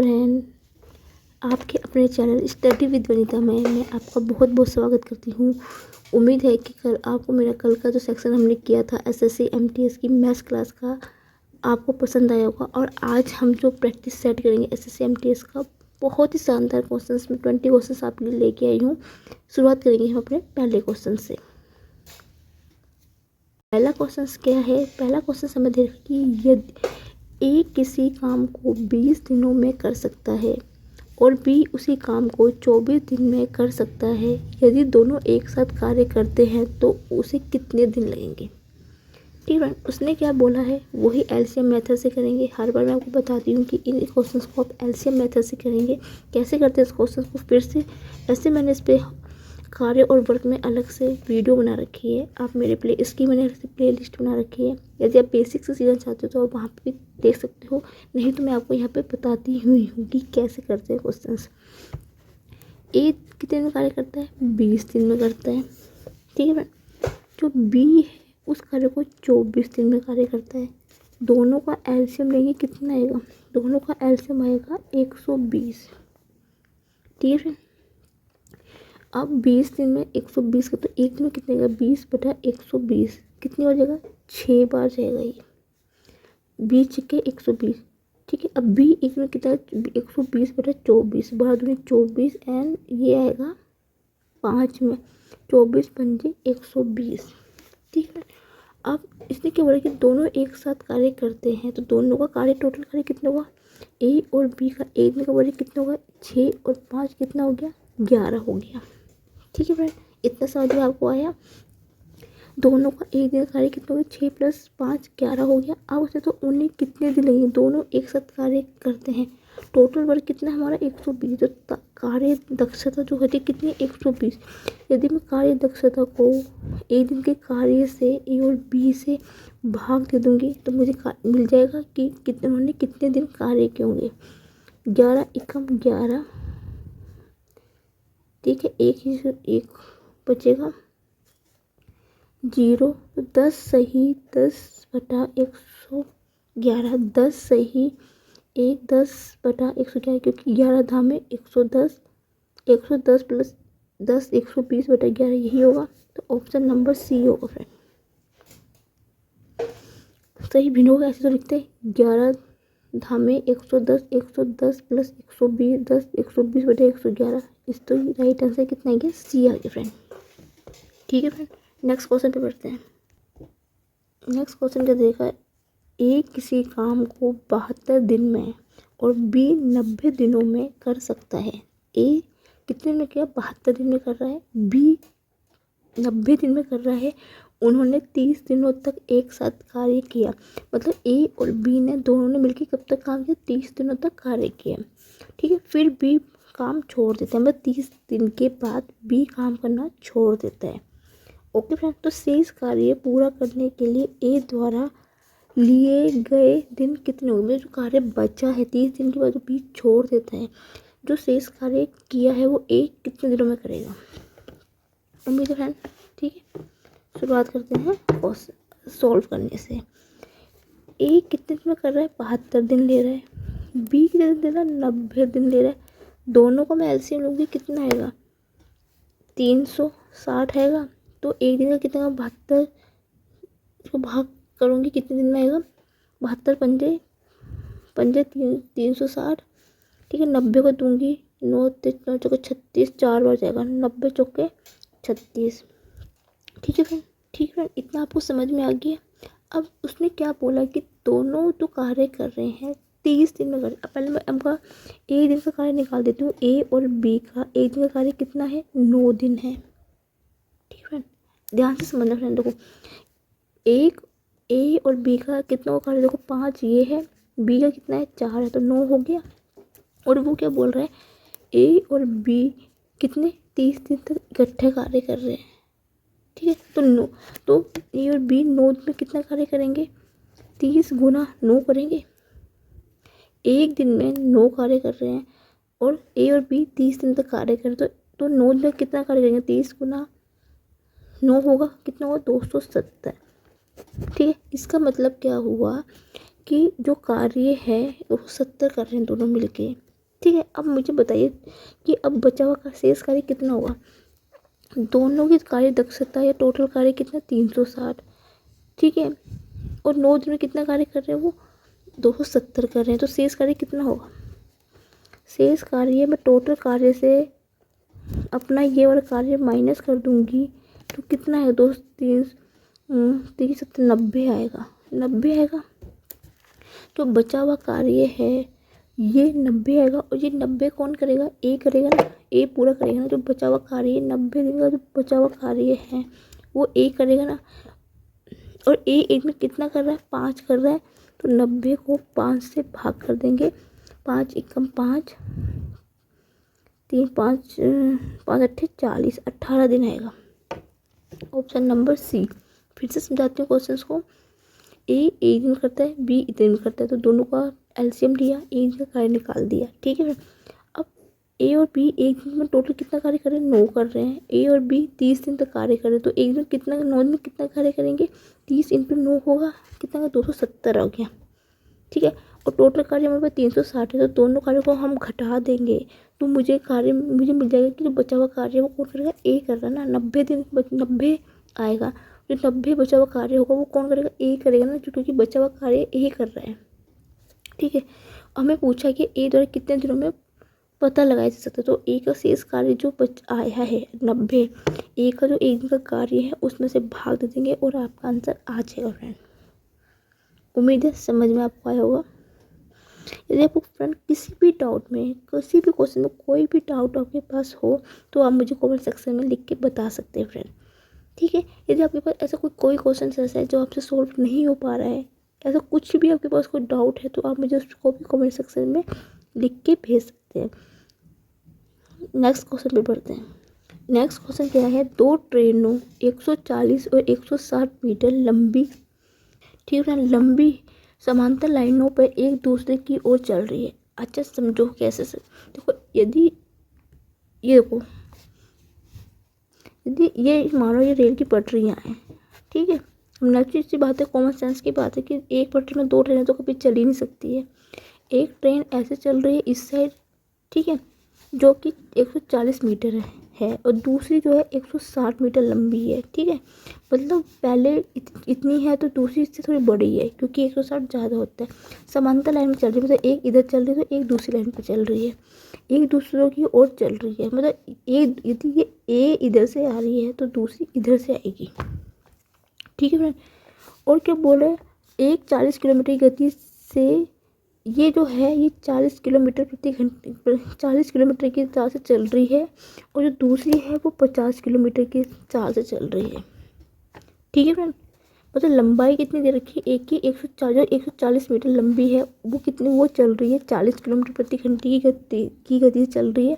Friend, आपके अपने channel study with Vanita में मैं आपका बहुत बहुत स्वागत करती हूँ। उम्मीद है कि कल आपको मेरा कल का जो सेक्शन हमने किया था एसएससी एमटीएस की मैथ्स क्लास का आपको पसंद आया होगा। और आज हम जो प्रैक्टिस सेट करेंगे एसएससी एमटीएस का बहुत ही शानदार क्वेश्चंस में 20 क्वेश्चंस आपके लिए लेके आई हूँ। शुरुआत करेंगे हम अपने पहले क्वेश्चन से। पहला क्वेश्चन क्या है? पहला क्वेश्चन हमें देखा कि यदि ए किसी काम को 20 दिनों में कर सकता है और बी उसी काम को 24 दिन में कर सकता है, यदि दोनों एक साथ कार्य करते हैं तो उसे कितने दिन लगेंगे? ठीक है, उसने क्या बोला है वही एलसीएम मेथड से करेंगे। हर बार मैं आपको बताती हूँ कि इन क्वेश्चंस को आप एलसीएम मेथड से करेंगे। कैसे करते हैं इस क्वेश्चन को फिर से, ऐसे मैंने इस पर कार्य और वर्क में अलग से वीडियो बना रखी है। आप मेरे इसकी मैंने अलग से प्ले लिस्ट बना रखी है। यदि आप बेसिक से सीखना चाहते हो तो आप वहाँ पे भी देख सकते हो, नहीं तो मैं आपको यहाँ पे बताती हुई हूँ कि कैसे करते हैं क्वेश्चंस। ए कितने दिन में कार्य करता है? 20 दिन में करता है। ठीक है, जो बी है उस कार्य को 24 दिन में कार्य करता है। दोनों का एलसीएम लेंगे, कितना आएगा? दोनों का एलसीएम आएगा 120। ठीक है, अब 20 दिन में 120 का तो एक दिन में कितने का? 20/120 कितनी हो जाएगा? 6 बार जाएगा ये 20 के 120। ठीक है, अब बी एक दिन में कितना? 120/24 बार दूनी 24 एंड ये आएगा 5 में 24 पंजे 120। ठीक है, अब इसने क्या बोला कि दोनों एक साथ कार्य करते हैं तो दोनों का कार्य टोटल कार्य कितना होगा? ए और बी का एक दिन का कार्य कितना होगा? 6 और 5 कितना हो गया? 11 हो गया। ठीक है फ्रेंड, इतना समझ में आपको आया? दोनों का एक दिन का कार्य कितना हो गया? 6 + 5 11 हो गया। अब उसे तो उन्हें कितने दिन लगेंगे? दोनों एक साथ कार्य करते हैं, टोटल वर्क कितना हमारा? 120। तो कार्य दक्षता जो होती है कितनी? 120। यदि मैं कार्य दक्षता को एक दिन के कार्य से ए और बी से भाग दे दूंगी तो मुझे मिल जाएगा कि कितने उन्होंने कितने दिन कार्य किए होंगे। 11 एकम 11। ठीक है, एक बचेगा 0। 10 सही 10/111। 10 सही 1 10/111 क्योंकि 11 धाम में 110। 110 + 10 120/11 यही होगा। तो ऑप्शन नंबर सी होगा फ्रेंड। सही भिन्न होगा, ऐसे तो लिखते हैं 11 धाम में 110 110 + 120 10 120/111। इस तो राइट आंसर कितना आ गया? सी आ गया फ्रेंड। ठीक है फ्रेंड, नेक्स्ट क्वेश्चन पे बढ़ते हैं। नेक्स्ट क्वेश्चन क्या देखा है? ए किसी काम को 72 दिन में और बी 90 दिनों में कर सकता है। ए कितने में किया? 72 दिन में कर रहा है, बी 90 दिन में कर रहा है। उन्होंने 30 दिनों तक एक साथ कार्य किया। मतलब ए और बी ने दोनों ने मिलकर कब तक काम किया? 30 दिनों तक कार्य किया। ठीक है, फिर बी काम छोड़ देता है, मतलब 30 दिन के बाद बी काम करना छोड़ देता है। ओके फ्रेंड, तो शेष कार्य पूरा करने के लिए ए द्वारा लिए गए दिन कितने होंगे? जो कार्य बचा है 30 दिन के बाद जो बी छोड़ देता है, जो शेष कार्य किया है वो ए कितने दिनों में करेगा? उम्मीद है फ्रेंड। ठीक है, शुरुआत करते हैं सॉल्व करने से। ए कितने दिन में कर रहा है? 72 दिन ले रहा है। बी कितने दिन दे रहा है? 90 दिन ले रहा है। दोनों का मैं एलसीएम लूँगी, कितना आएगा? 360 आएगा। तो एक दिन का कितना? 72 इसको भाग करूँगी कितने दिन में आएगा? 72 पंजे 360। ठीक है, 90 को दूंगी 9 9 चौके 36, 4 बार जाएगा 90 चौके 36। ठीक है फ्रेंड। ठीक है, इतना आपको समझ में आ गया। अब उसने क्या बोला कि दोनों तो कार्य कर रहे हैं 30 दिन में कर। अब पहले मैं आपका एक दिन का कार्य निकाल देती हूँ। ए और बी का एक दिन का कार्य कितना है? 9 दिन है। ठीक है, ध्यान से समझना फ्रेंड। देखो एक ए और बी का कितना कार्य? देखो 5 ये है, बी का कितना है? 4 है, तो 9 हो गया। और वो क्या बोल रहा है? ए और बी कितने 30 दिन तक इकट्ठे कार्य कर रहे हैं। ठीक है, तो ए और बी 9 दिन में कितना कार्य करेंगे? 30 × 9 करेंगे। एक दिन में 9 कार्य कर रहे हैं और ए और बी 30 दिन तक कार्य कर रहे, तो 9 दिन में कितना कार्य करेंगे? 30 × 9 होगा, कितना होगा? 270। ठीक है, इसका मतलब क्या हुआ कि जो कार्य है वो 70 कर रहे हैं दोनों मिलके। ठीक है, अब मुझे बताइए कि अब बचा हुआ का शेष कार्य कितना होगा। दोनों की कार्य दक्षता या टोटल कार्य कितना, 360। ठीक है, और 9 दिन में कितना कार्य कर रहे हैं वो, 270 कर रहे हैं। तो शेष कार्य कितना होगा, शेष कार्य मैं टोटल कार्य से अपना ये वाला कार्य माइनस कर दूंगी तो कितना है, 90 आएगा, 90 आएगा। तो बचा हुआ कार्य है ये 90 आएगा, और ये 90 कौन करेगा, ए करेगा ना, ए पूरा करेगा ना। जो बचा हुआ कार्य 90 दिन का जो बचा हुआ कार्य है वो ए करेगा ना, और ए एक में कितना कर रहा है, 5 कर रहा है। तो 90 को 5 से भाग कर देंगे, 5 एकम 5, 3 5 5 8 40, 18 दिन आएगा। Option number C. फिर से समझाती हूँ क्वेश्चन को। ए एक दिन करता है, बी इतने दिन करता है, तो दोनों का एलसीएम लिया, एक दिन का कार्य निकाल दिया। ठीक है, अब ए और बी एक दिन में टोटल कितना कार्य कर रहे हैं, 9 कर रहे हैं। ए और बी 30 दिन तक कार्य कर रहे हैं, तो एक दिन कितना, 9 दिन में कितना कार्य करेंगे, 30 × 9 होगा कितना, 270 हो गया। ठीक है, और टोटल कार्य हमारे पास 360 है, तो दोनों कार्यों को हम घटा देंगे तो मुझे मिल जाएगा कि जो बचा हुआ कार्य है वो कौन करेगा, ए कर रहा है ना। 90 दिन 90 आएगा, जो 90 बचा हुआ कार्य होगा वो कौन करेगा, ए करेगा ना, क्योंकि बचा हुआ कार्य ए कर रहा है। ठीक है, हमें पूछा कि ए द्वारा कितने दिनों में पता लगाया जा सकता है। तो ए का शेष कार्य जो आया है 90, ए का जो एक दिन का कार्य है उसमें से भाग दे देंगे और आपका आंसर आ जाएगा फ्रेंड। उम्मीद है समझ में आपको आया होगा। यदि आपको फ्रेंड किसी भी डाउट में, किसी भी क्वेश्चन में कोई भी डाउट आपके पास हो तो आप मुझे कमेंट सेक्शन में लिख के बता सकते हैं फ्रेंड। ठीक है, यदि आपके पास ऐसा कोई क्वेश्चन ऐसा है जो आपसे सॉल्व नहीं हो पा रहा है, ऐसा कुछ भी आपके पास कोई डाउट है, तो आप मुझे उसको भी कमेंट सेक्शन में लिख के भेज सकते हैं। नेक्स्ट क्वेश्चन पे बढ़ते हैं। नेक्स्ट क्वेश्चन क्या है, दो ट्रेनों 140 और 160 मीटर लंबी, ठीक है, लंबी समांतर लाइनों पर एक दूसरे की ओर चल रही है। अच्छा समझो कैसे से, देखो यदि ये देखो, यदि ये मानो ये रेल की पटरियाँ हैं, ठीक है, नेचुरल सी बात है, कॉमन सेंस की बात है कि एक पटरी में 2 ट्रेनें तो कभी चल ही नहीं सकती है। एक ट्रेन ऐसे चल रही है इस साइड, ठीक है, जो कि 140 मीटर है और दूसरी जो है 160 मीटर लंबी है। ठीक है, मतलब पहले इतनी है तो दूसरी इससे थोड़ी बड़ी है, क्योंकि 160 ज़्यादा होता है। समांतर लाइन में चल रही है, मतलब एक इधर चल रही है तो एक दूसरी लाइन पर चल रही है, एक दूसरों की ओर चल रही है। मतलब एक यदि ये ए इधर से आ रही है तो दूसरी इधर से आएगी। ठीक है फ्रेंड, और क्या बोले, एक 40 किलोमीटर की गति से ये जो है ये 40 किलोमीटर प्रति घंटे, 40 किलोमीटर की चाल से चल रही है, और जो दूसरी है वो 50 किलोमीटर की चाल से चल रही है। ठीक है फ्रेंड, मतलब लंबाई कितनी दे रखी है, एक की 140 मीटर लंबी है, वो कितनी, वो चल रही है 40 किलोमीटर प्रति घंटे की गति से चल रही है।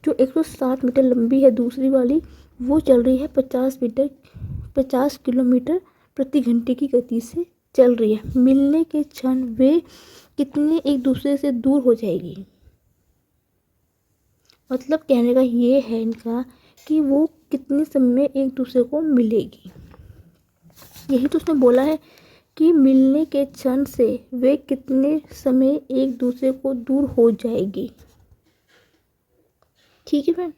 जो 160 मीटर लंबी है दूसरी वाली, वो चल रही है 50 किलोमीटर प्रति घंटे की गति से चल रही है। मिलने के क्षण वे कितने एक दूसरे से दूर हो जाएगी। मतलब कहने का ये है इनका कि वो कितने समय में एक दूसरे को मिलेगी। यही तो उसने बोला है कि मिलने के क्षण से वे कितने समय एक दूसरे को दूर हो जाएगी। ठीक है फ्रेंड,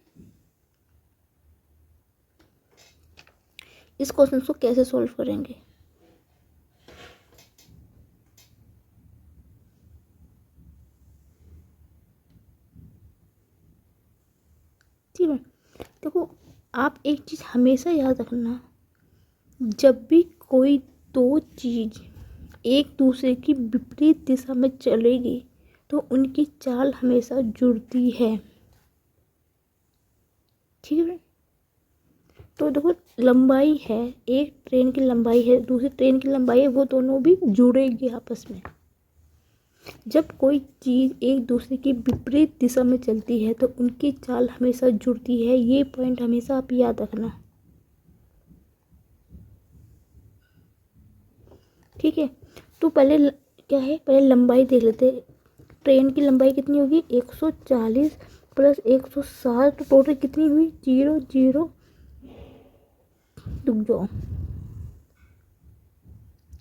इस क्वेश्चन को कैसे सॉल्व करेंगे, ठीक है। देखो आप एक चीज़ हमेशा याद रखना, जब भी कोई दो चीज़ एक दूसरे की विपरीत दिशा में चलेगी तो उनकी चाल हमेशा जुड़ती है। ठीक है, तो देखो लंबाई है, एक ट्रेन की लंबाई है, दूसरी ट्रेन की लंबाई है, वो दोनों भी जुड़ेगी आपस में। जब कोई चीज़ एक दूसरे की विपरीत दिशा में चलती है तो उनकी चाल हमेशा जुड़ती है। ये पॉइंट हमेशा आप याद रखना। ठीक है, तो पहले क्या है, पहले लंबाई देख लेते हैं। ट्रेन की लंबाई कितनी होगी, 140 प्लस 160, तो टोटल कितनी हुई, 0 0, रुक जाओ,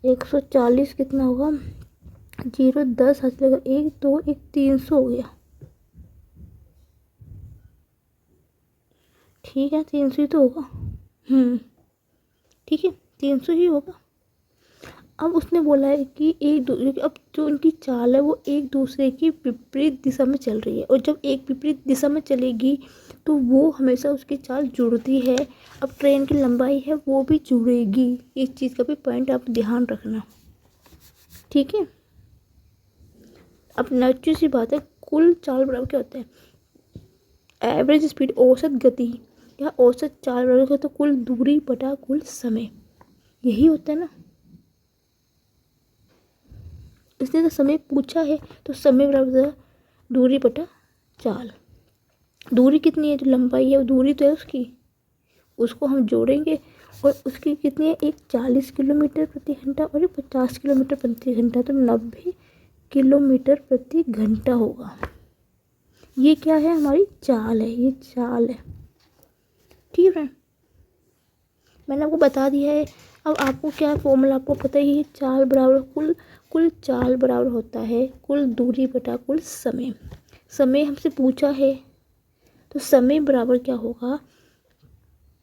140 कितना होगा, 0 10 हाथ लगा, 1 2 1 300 हो गया। ठीक है, 300 ही तो होगा। ठीक है, 300 ही होगा। अब उसने बोला है कि अब जो उनकी चाल है वो एक दूसरे की विपरीत दिशा में चल रही है, और जब एक विपरीत दिशा में चलेगी तो वो हमेशा उसकी चाल जुड़ती है। अब ट्रेन की लंबाई है वो भी जुड़ेगी, इस चीज़ का भी पॉइंट आप ध्यान रखना। ठीक है, अब नेचुरल सी बात है, कुल चाल बराबर क्या होता है? एवरेज स्पीड, औसत गति या औसत चाल बराबर तो कुल दूरी बटा कुल समय, यही होता है ना। इसने तो समय पूछा है, तो समय बराबर दूरी बटा चाल। दूरी कितनी है? जो लंबाई है वो दूरी तो है उसकी, उसको हम जोड़ेंगे, और उसकी कितनी है? एक 40 किलोमीटर प्रति घंटा और एक 50 किलोमीटर प्रति घंटा, तो 90 किलोमीटर प्रति घंटा होगा। ये क्या है? हमारी चाल है, ये चाल है। ठीक है फ्रेंड, मैंने आपको बता दिया है। अब आपको क्या फॉर्मूला आपको पता ही है, चाल बराबर कुल चाल बराबर होता है कुल दूरी बटा कुल समय। समय हमसे पूछा है, तो समय बराबर क्या होगा?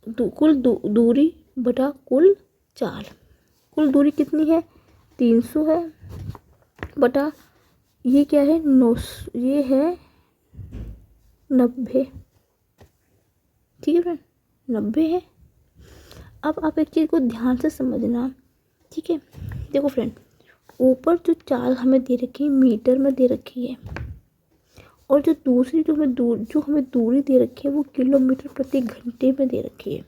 कुल दूरी बटा कुल चाल। कुल दूरी कितनी है? 300 है, बटा ये क्या है? 900, ये है 90। ठीक है फ्रेंड, 90 है। अब आप एक चीज़ को ध्यान से समझना। ठीक है, देखो फ्रेंड, ऊपर जो चाल हमें दे रखी है मीटर में दे रखी है, और जो दूसरी जो हमें दूरी दे रखी है वो किलोमीटर प्रति घंटे में दे रखी है।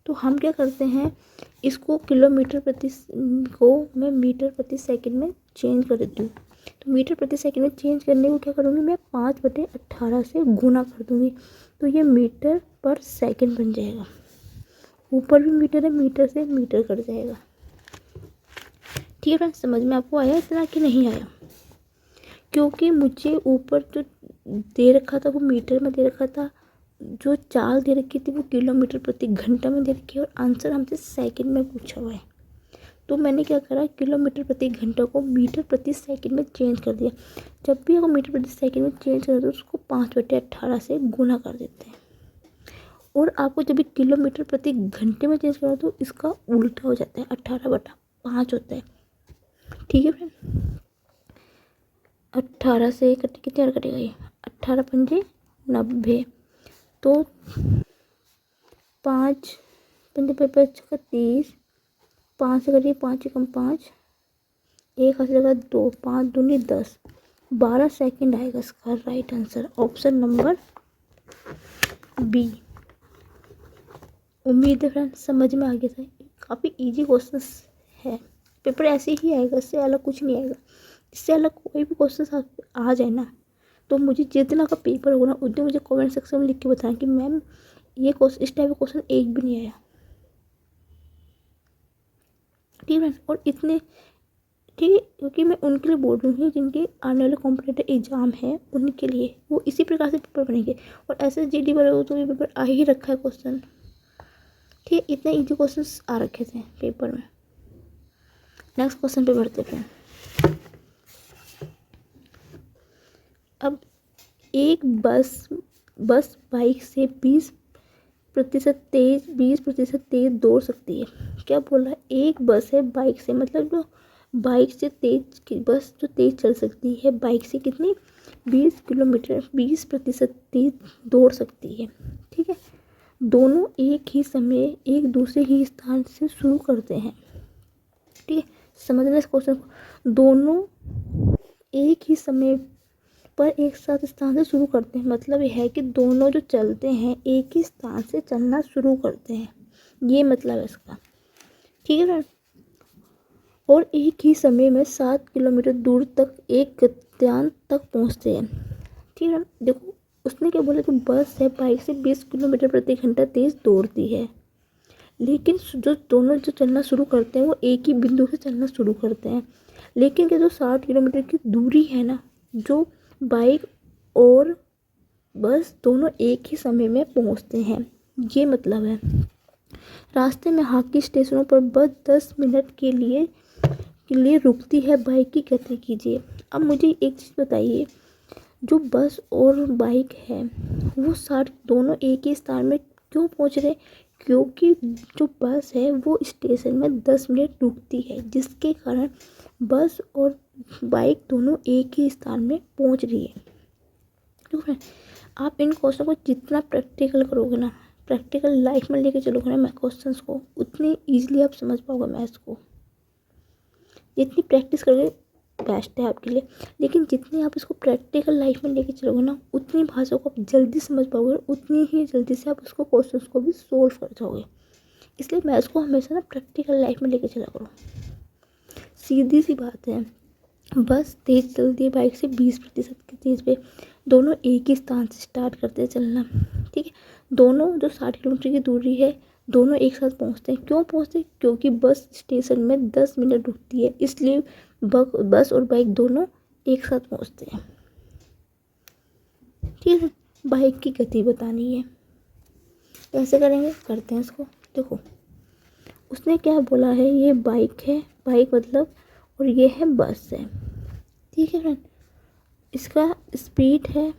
तो हम क्या करते हैं, इसको किलोमीटर प्रति को मैं मीटर प्रति सेकंड में चेंज कर देती हूँ। तो मीटर प्रति सेकंड में चेंज करने को क्या करूँगी, मैं 5/18 से गुना कर दूँगी, तो ये मीटर पर सेकंड बन जाएगा। ऊपर भी मीटर है, मीटर से मीटर कट जाएगा। ठीक है फ्रेंड्स, समझ में आपको आया इतना कि नहीं आया? क्योंकि मुझे ऊपर जो दे रखा था वो मीटर में दे रखा था, जो चाल दे रखी थी वो किलोमीटर प्रति घंटा में दे रखी है, और आंसर हमसे सेकंड में पूछा हुआ है। तो मैंने क्या करा, किलोमीटर प्रति घंटा को मीटर प्रति सेकंड में चेंज कर दिया। जब भी आपको मीटर प्रति सेकंड में चेंज करते तो उसको 5/18 से गुना कर देते हैं, और आपको जब भी किलोमीटर प्रति घंटे में चेंज करा तो इसका उल्टा हो जाता है, 18/5 होता है। ठीक है फ्रेंड, 18 से कितने कटेगा ये? 18 पंजे 90, तो 5 पंजे 30, 5 से करिए, 5 कम 5, 1 हाथ लगा 2, 5 दूनी 10, 12 सेकंड आएगा इसका right answer, option number B. उम्मीद है फ्रेंड समझ में आ गया था। काफ़ी इजी क्वेश्चन है, पेपर ऐसे ही आएगा, इससे अलग कुछ नहीं आएगा। इससे अलग कोई भी क्वेश्चन आ जाए ना, तो मुझे जितना का पेपर होगा ना उतने मुझे कमेंट सेक्शन में लिख के बताएं कि मैम ये क्वेश्चन, इस टाइप का क्वेश्चन एक भी नहीं आया। ठीक है, और इतने ठीक है, क्योंकि मैं उनके लिए बोल रही हूँ जिनके आने वाले कॉम्पिटिटिव एग्जाम है, उनके लिए वो इसी प्रकार से पेपर बनेंगे। और ऐसे जीडी वाले को तो ये पेपर आ ही रखा है क्वेश्चन। ठीक है, इतने इजी क्वेश्चंस आ रखे थे पेपर में। नेक्स्ट क्वेश्चन पे बढ़ते हैं। अब एक बस बाइक से 20% तेज दौड़ सकती है। क्या बोल रहा है? एक बस है बाइक से, मतलब जो बाइक से तेज की बस जो तेज चल सकती है, बाइक से कितनी? 20% तेज दौड़ सकती है। ठीक है, दोनों एक ही समय एक दूसरे ही स्थान से शुरू करते हैं। ठीक है, समझना इस क्वेश्चन को। दोनों एक ही समय पर एक साथ स्थान से शुरू करते हैं, मतलब यह है कि दोनों जो चलते हैं एक ही स्थान से चलना शुरू करते हैं, ये मतलब है इसका। ठीक है फ्रेंड, और एक ही समय में 7 किलोमीटर दूर तक एक गंतव्य तक पहुंचते हैं। ठीक है, देखो उसने क्या बोला कि बस है बाइक से 20 किलोमीटर प्रति घंटा तेज दौड़ती है, लेकिन जो दोनों जो चलना शुरू करते हैं वो एक ही बिंदु से चलना शुरू करते हैं। लेकिन क्या जो 60 किलोमीटर की दूरी है ना, जो बाइक और बस दोनों एक ही समय में पहुंचते हैं, ये मतलब है। रास्ते में हाकी स्टेशनों पर बस 10 मिनट के लिए रुकती है, बाइक की गति कीजिए। अब मुझे एक चीज़ बताइए, जो बस और बाइक है वो दोनों एक ही स्थान में क्यों पहुंच रहे? क्योंकि जो बस है वो स्टेशन में 10 मिनट रुकती है, जिसके कारण बस और बाइक दोनों एक ही स्थान में पहुंच रही है। तो फ्रेंड, आप इन क्वेश्चन को जितना प्रैक्टिकल करोगे ना, प्रैक्टिकल लाइफ में लेके चलोगे ना मैं क्वेश्चंस को, उतनी ईजिली आप समझ पाओगे मैथ्स को। जितनी प्रैक्टिस करोगे बेस्ट है आपके लिए, लेकिन जितनी आप इसको प्रैक्टिकल लाइफ में लेके चलोगे ना, उतनी भाषा को आप जल्दी समझ पाओगे, उतनी ही जल्दी से आप उसको क्वेश्चंस को भी सोल्व कर जाओगे। इसलिए मैथ्स को हमेशा ना प्रैक्टिकल लाइफ में लेके चला करो। सीधी सी बात है, बस तेज चलती है बाइक से 20% की तेज पे, दोनों एक ही स्थान से स्टार्ट करते हैं चलना, ठीक है। दोनों जो 60 किलोमीटर की दूरी है, दोनों एक साथ पहुंचते हैं। क्यों पहुंचते हैं? क्योंकि बस स्टेशन में 10 मिनट रुकती है, इसलिए बस और बाइक दोनों एक साथ पहुंचते हैं, ठीक है। बाइक की गति बतानी है, कैसे करेंगे? करते हैं इसको। देखो उसने क्या बोला है, ये बाइक है, बाइक मतलब, और ये है बस है, ठीक है फ्रेंड। इसका स्पीड है,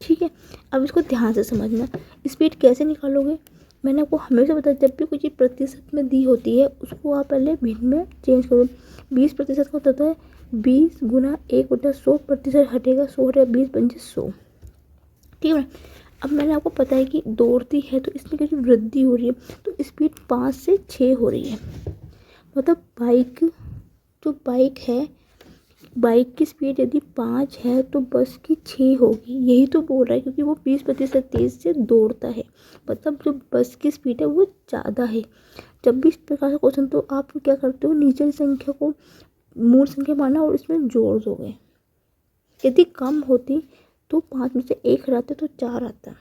ठीक है। अब इसको ध्यान से समझना, स्पीड कैसे निकालोगे? मैंने आपको हमेशा बताया, जब भी कोई चीज़ प्रतिशत में दी होती है उसको आप पहले भिन्न में चेंज करो। 20% का होता है 20 गुना 1/100%, हटेगा 100 हटेगा 20 पंजे 100, ठीक है। अब मैंने आपको पता है कि दौड़ती है तो इसमें कैसी वृद्धि हो रही है, तो स्पीड 5 से 6 हो रही है। मतलब जो बाइक है, बाइक की स्पीड यदि 5 है तो बस की 6 होगी, यही तो बोल रहा है, क्योंकि वो 20% तेज से दौड़ता है। मतलब जो बस की स्पीड है वो ज़्यादा है। जब भी इस प्रकार का क्वेश्चन, तो आप क्या करते हो, नीचे की संख्या को मूल संख्या माना और इसमें जोड़ दोगे। यदि कम होती तो 5 में से 1 हटाते तो 4 आता,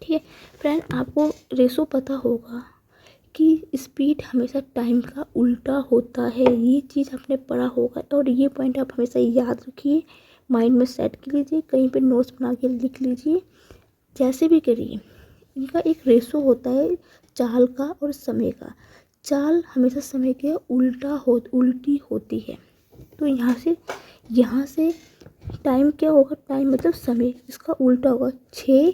ठीक है फ्रेंड। आपको रेशो पता होगा कि स्पीड हमेशा टाइम का उल्टा होता है, ये चीज़ आपने पढ़ा होगा, और ये पॉइंट आप हमेशा याद रखिए, माइंड में सेट कर लीजिए, कहीं पे नोट्स बना के लिख लीजिए, जैसे भी करिए। इनका एक रेशो होता है चाल का और समय का। चाल हमेशा समय के उल्टी होती है। तो यहाँ से टाइम क्या होगा? टाइम मतलब समय, इसका उल्टा होगा, 6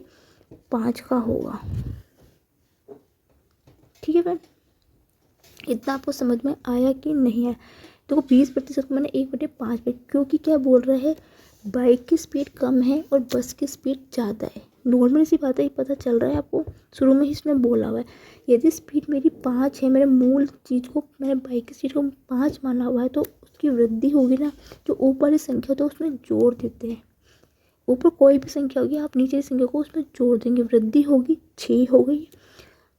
5 का होगा, ठीक है फ्रेंड। इतना आपको समझ में आया कि नहीं आया? देखो 20% को मैंने 1/5 पे, क्योंकि क्या बोल रहा है, बाइक की स्पीड कम है और बस की स्पीड ज़्यादा है। नॉर्मल सी बात है, पता चल रहा है आपको, शुरू में ही इसने बोला हुआ है। यदि स्पीड मेरी 5 है, मेरे मूल चीज़ को, मैंने बाइक की स्पीड को 5 माना हुआ है, तो उसकी वृद्धि होगी ना, जो ऊपर की संख्या होती है उसमें जोड़ देते हैं। ऊपर कोई भी संख्या होगी, आप नीचे की संख्या को उसमें जोड़ देंगे, वृद्धि होगी, 6 हो गई।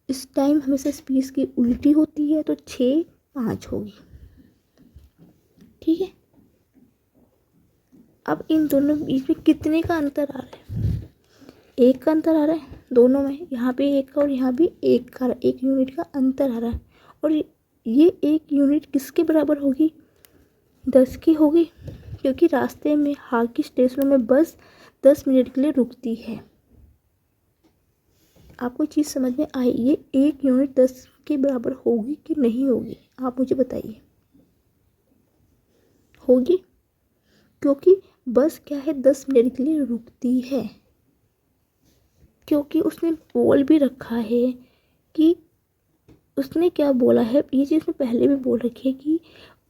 इस टाइम हमेशा स्पीड की उल्टी होती है, तो 6 5 होगी, ठीक है। अब इन दोनों बीच में कितने का अंतर आ रहा है? 1 का अंतर आ रहा है दोनों में, यहाँ पे 1 का और यहाँ भी 1 का, 1 यूनिट का अंतर आ रहा है। और ये 1 यूनिट किसके बराबर होगी? 10 की होगी, क्योंकि रास्ते में हाल स्टेशनों में बस 10 मिनट के लिए रुकती है। आपको चीज़ समझ में आई? ये 1 यूनिट 10 के बराबर होगी कि नहीं होगी, आप मुझे बताइए। होगी, क्योंकि बस क्या है, 10 मिनट के लिए रुकती है। क्योंकि उसने बोल भी रखा है कि, उसने क्या बोला है, ये चीज़ उसने पहले भी बोल रखी है कि,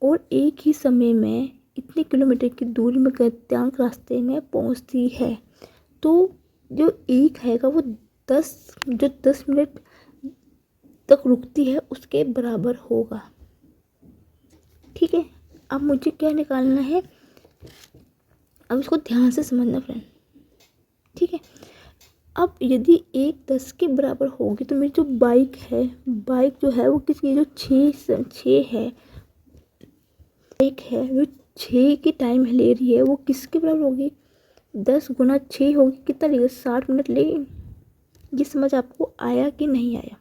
और एक ही समय में इतने किलोमीटर की दूरी में गत्यांक रास्ते में पहुंचती है। तो जो एक हैगा वो 10 मिनट तक रुकती है उसके बराबर होगा, ठीक है। अब मुझे क्या निकालना है, अब इसको ध्यान से समझना फ्रेंड, ठीक है। अब यदि 1 10 के बराबर होगी तो मेरी जो बाइक है, बाइक जो है वो किसकी, जो 6 है, बाइक है जो 6 की टाइम ले रही है, वो किसके बराबर होगी? 10 गुना 6 होगी, कितना लगेगा? 60 मिनट लेगी। ये समझ आपको आया कि नहीं आया?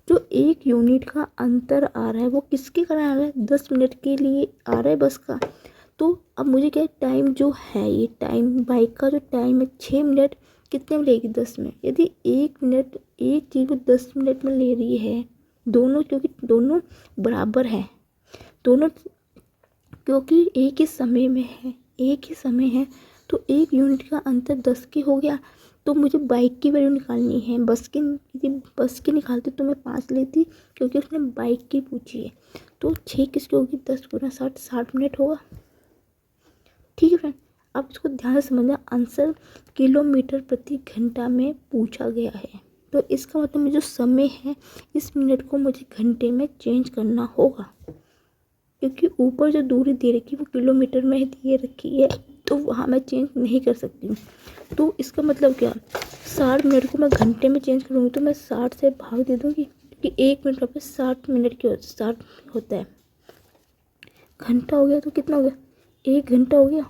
जो 1 यूनिट का अंतर आ रहा है वो किसके कारण आ रहा है? 10 मिनट के लिए आ रहा है बस का। तो अब मुझे क्या, टाइम जो है, ये टाइम बाइक का जो टाइम है 6 मिनट, कितने में लेगी? 10 में। यदि 1 मिनट एक चीज़ को 10 मिनट में ले रही है, दोनों, क्योंकि दोनों बराबर हैं, दोनों क्योंकि एक ही समय में है, एक ही समय है तो 1 यूनिट का अंतर 10 के हो गया। तो मुझे बाइक की वैल्यू निकालनी है। बस की निकालती तो मैं 5 लेती, क्योंकि उसने बाइक की पूछी है। तो 6 किसकी होगी, 10 गुना 60, 60 मिनट होगा। ठीक है फ्रेंड, अब इसको ध्यान से समझना। आंसर किलोमीटर प्रति घंटा में पूछा गया है, तो इसका मतलब जो समय है इस मिनट को मुझे घंटे में चेंज करना होगा, क्योंकि ऊपर जो दूरी दे रखी है वो किलोमीटर में दे रखी है, तो वहाँ मैं चेंज नहीं कर सकती हूँ। तो इसका मतलब क्या, 60 मिनट को मैं घंटे में चेंज करूँगी तो मैं 60 से भाग दे दूँगी, क्योंकि 1 मिनट पे 60 मिनट की 60 होता है। घंटा हो गया तो कितना हो गया, 1 घंटा हो गया।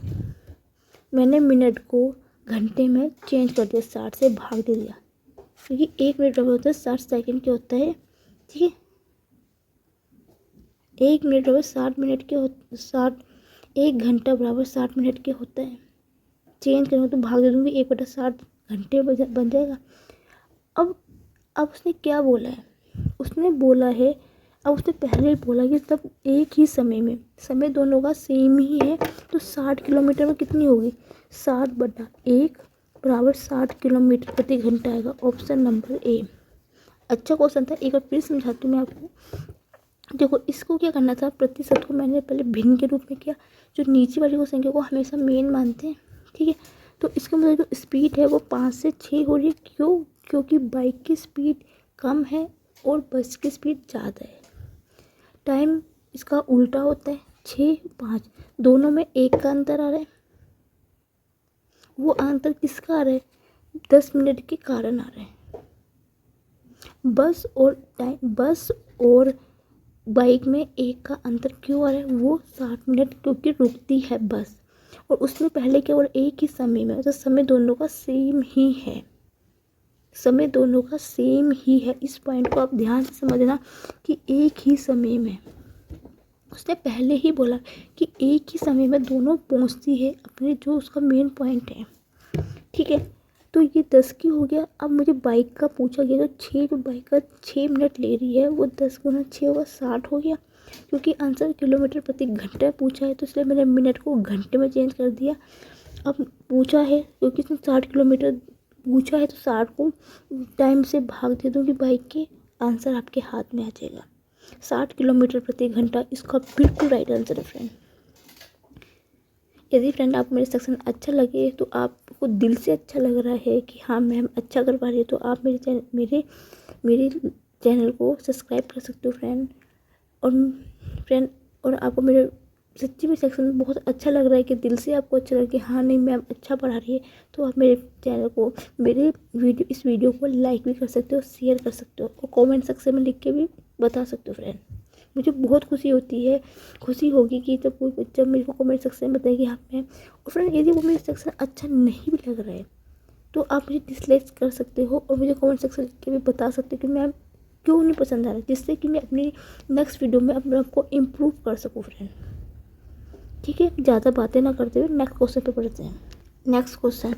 मैंने मिनट को घंटे में चेंज कर दिया, 60 से भाग दे दिया, क्योंकि 1 मिनट बराबर होता है 60 सेकंड के होता है। ठीक है, 1 मिनट बराबर 60 मिनट के 1 घंटा बराबर 60 मिनट के होता है। चेंज करूँगा तो भाग दे दूँगी, 1/60 घंटे बन जाएगा। अब उसने क्या बोला है, उसने बोला है, अब उसने पहले ही बोला कि तब एक ही समय में, समय दोनों का सेम ही है, तो 60 किलोमीटर में कितनी होगी, 60/1 बराबर 60 किलोमीटर प्रति घंटा आएगा। Option number A. अच्छा क्वेश्चन था, एक बार फिर समझाती हूँ मैं आपको। देखो, इसको क्या करना था, प्रतिशत को मैंने पहले भिन्न के रूप में किया। जो नीचे वाली को संख्या को हमेशा मेन मानते हैं। ठीक है, तो इसका मतलब जो स्पीड है वो 5 से 6 हो रही है। क्यों, क्योंकि बाइक की स्पीड कम है और बस की स्पीड ज़्यादा है। टाइम इसका उल्टा होता है, 6-5 दोनों में 1 का अंतर आ रहा है। वो अंतर किसका आ रहा है, 10 मिनट के कारण आ रहा है। बस और बाइक में 1 का अंतर क्यों आ रहा है, वो 60 मिनट क्योंकि रुकती है बस, और उसमें पहले केवल एक ही समय में, तो समय दोनों का सेम ही है, समय दोनों का सेम ही है। इस पॉइंट को आप ध्यान से समझना कि एक ही समय में, उसने पहले ही बोला कि एक ही समय में दोनों पहुंचती है अपने, जो उसका मेन पॉइंट है। ठीक है, तो ये 10 की हो गया। अब मुझे बाइक का पूछा गया, तो 6 जो बाइक का 6 मिनट ले रही है वो 10 गुना 6 होगा, 60 हो गया। क्योंकि आंसर किलोमीटर प्रति घंटा पूछा है, तो इसलिए मैंने मिनट को घंटे में चेंज कर दिया। अब पूछा है क्योंकि इसने 60 किलोमीटर पूछा है, तो 60 को टाइम से भाग दे दूँगी बाइक के, आंसर आपके हाथ में आ जाएगा 60 किलोमीटर प्रति घंटा। इसका बिल्कुल राइट आंसर है फ्रेंड। यदि फ्रेंड आप मेरे सेक्शन अच्छा लगे, तो आपको दिल से अच्छा लग रहा है कि हाँ मैम अच्छा कर पा रही है, तो आप मेरे चैनल को सब्सक्राइब कर सकते हो फ्रेंड। और आपको मेरे सच्ची में सेक्शन बहुत अच्छा लग रहा है, कि दिल से आपको अच्छा लगे कि हाँ नहीं मैम अच्छा पढ़ा रही है, तो आप मेरे चैनल को, इस वीडियो को लाइक भी कर सकते हो, शेयर कर सकते हो, और कमेंट सेक्शन में लिख के भी बता सकते हो फ्रेंड। मुझे बहुत खुशी होगी कि जब मेरे को कमेंट सेक्शन में बताएगी हाँ मैम। और फ्रेंड, यदि वो मेरा सेक्शन अच्छा नहीं भी लग रहा है, तो आप मुझे डिसलाइक कर सकते हो, और मुझे कमेंट सेक्शन लिख के भी बता सकते हो कि मैम क्यों नहीं पसंद आ रहा, जिससे कि मैं अपनी नेक्स्ट वीडियो में अपने आप को इम्प्रूव कर सकूँ फ्रेंड। ठीक है, ज़्यादा बातें ना करते हुए नेक्स्ट क्वेश्चन पे पढ़ते हैं। नेक्स्ट क्वेश्चन,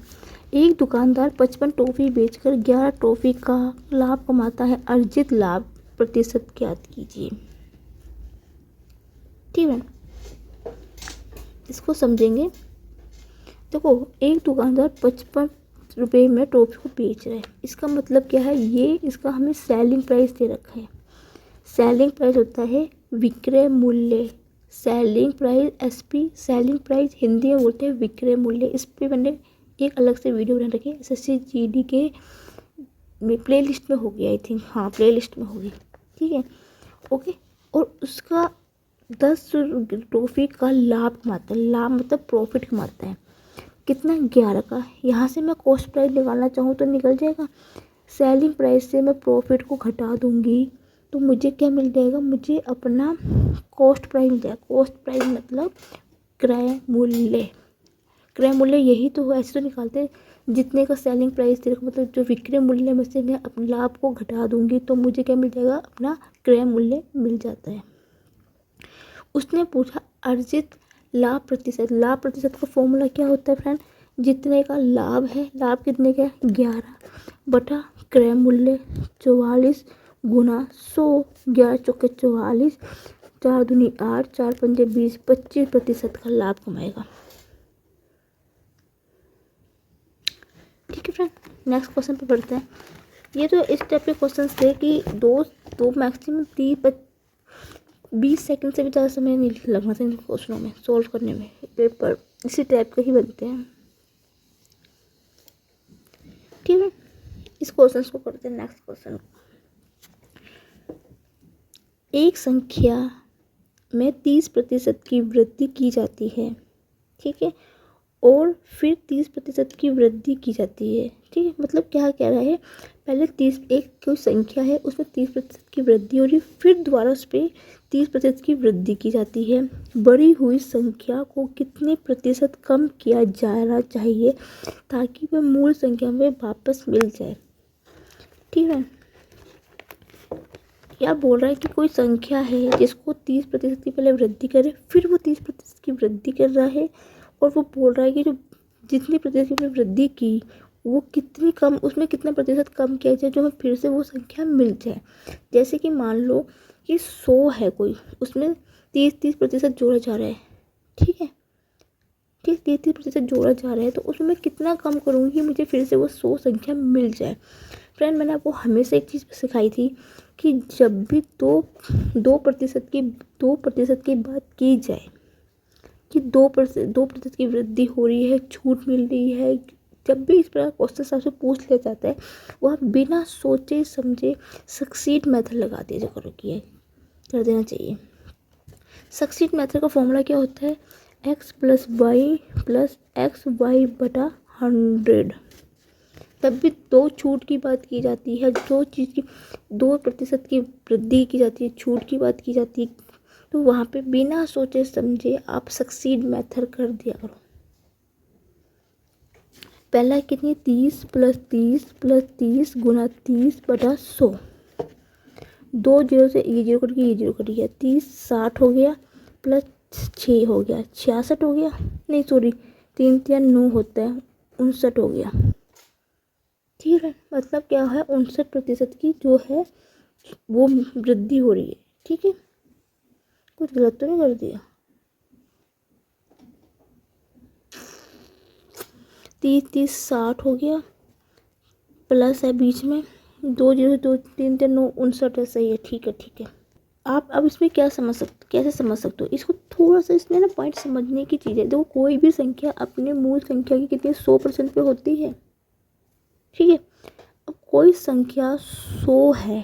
एक दुकानदार 55 टॉफ़ी बेचकर 11 टॉफ़ी का लाभ कमाता है, अर्जित लाभ प्रतिशत ज्ञात कीजिए। ठीक है, इसको समझेंगे। देखो, एक दुकानदार 55 रुपये में टॉफ़ी को बेच रहा है, इसका मतलब क्या है, ये इसका हमें सेलिंग प्राइस दे रखा है। सेलिंग प्राइस होता है विक्रय मूल्य, selling price SP, selling price Hindi में बोलते हैं विक्रय मूल्य। इस पर मैंने एक अलग से वीडियो बना रखी है, एसएससी जीडी के प्ले लिस्ट में होगी, आई थिंक, हाँ प्ले लिस्ट में होगी। ठीक है, ओके। और उसका 10 टॉफ़ी का लाभ कमाता है, लाभ मतलब प्रॉफिट कमाता है कितना, 11 का। यहाँ से मैं कॉस्ट प्राइस निकालना चाहूँ तो निकल जाएगा। सेलिंग प्राइस से मैं प्रॉफिट को घटा दूँगी, तो मुझे क्या मिल जाएगा, मुझे अपना कॉस्ट प्राइस मिल जाएगा। कॉस्ट प्राइस मतलब क्रय मूल्य, क्रय मूल्य यही तो ऐसे तो निकालते हैं, जितने का सेलिंग प्राइस दे रखा, मतलब जो विक्रय मूल्य में से मैं अपने लाभ को घटा दूँगी, तो मुझे क्या मिल जाएगा, अपना क्रय मूल्य मिल जाता है। उसने पूछा अर्जित लाभ प्रतिशत, लाभ प्रतिशत का फॉर्मूला क्या होता है फ्रेंड, जितने का लाभ है, लाभ कितने का, 11 बटा क्रय मूल्य 44 गुना 100, 11 चौके 44, 4 दूनी 8, 4 पंजे 20, 25% का लाभ कमाएगा। फ्रेंड, नेक्स्ट क्वेश्चन पे बढ़ते हैं। ये तो इस टाइप के क्वेश्चन थे कि दो मैक्सिमम 20 सेकंड से भी ज़्यादा समय नहीं लगना था इन क्वेश्चनों में सॉल्व करने में। पेपर इसी टाइप के ही बनते हैं। ठीक है, इस क्वेश्चन को करते हैं। नेक्स्ट क्वेश्चन, एक संख्या में 30% की वृद्धि की जाती है, ठीक है, और फिर 30% की वृद्धि की जाती है। ठीक है, मतलब क्या कह रहा है, पहले 30 एक कोई संख्या है उसमें 30% की वृद्धि हो रही, फिर दोबारा उस पर 30% की वृद्धि की जाती है। बढ़ी हुई संख्या को कितने प्रतिशत कम किया जाना चाहिए ताकि वह मूल संख्या में वापस मिल जाए। ठीक है, क्या बोल रहा है कि कोई संख्या है जिसको 30% की पहले वृद्धि करे, फिर वो 30% की वृद्धि कर रहा है, और वो बोल रहा है कि जो जितनी प्रतिशत की वृद्धि की वो कितनी कम, उसमें कितना प्रतिशत कम किया जाए जो हमें फिर से वो संख्या मिल जाए। जैसे कि मान लो कि 100 है कोई, उसमें 30% जोड़ा जा रहा है। ठीक है, ठीक, 30% जोड़ा जा रहा है, तो उसमें मैं कितना कम करूँगी मुझे फिर से वो 100 संख्या मिल जाए। फ्रेंड, मैंने आपको हमेशा एक चीज़ सिखाई थी कि जब भी दो प्रतिशत की बात की जाए कि 2% की वृद्धि हो रही है, छूट मिल रही है, जब भी इस प्रकार क्वेश्चन आपसे पूछ लिया जाता है, वो आप बिना सोचे समझे सक्सीड मेथड लगा दिया कर देना चाहिए। सक्सीड मेथड का फॉर्मूला क्या होता है, x + y + xy बटा 100। तब भी दो छूट की बात की जाती है, जो चीज़ की 2% की वृद्धि की जाती है, छूट की बात की जाती है, तो वहाँ पे बिना सोचे समझे आप सक्सीड मेथड कर दिया करो। पहला कितनी, 30 + 30 + 30 गुना 30 बटा 100। 2 जीरो से ये जीरो कट गया, ये जीरो कट गया, 30 60 हो गया, प्लस 6 हो गया, 66 हो गया, नहीं सॉरी 3 3 9 होता है, 59 हो गया। ठीक है, मतलब क्या है, 59% की जो है वो वृद्धि हो रही है। ठीक है, कुछ गलत तो नहीं कर दिया। 30 60 हो गया, प्लस है बीच में 2 0 2 3 3 9 59 है, सही है। ठीक है, ठीक है, आप अब इसमें क्या समझ सकते, कैसे समझ सकते हो इसको, थोड़ा सा इसमें ना पॉइंट समझने की चीज़ है। देखो, कोई भी संख्या अपने मूल संख्या की कितनी 100% पे होती है। ठीक है, अब कोई संख्या 100 है,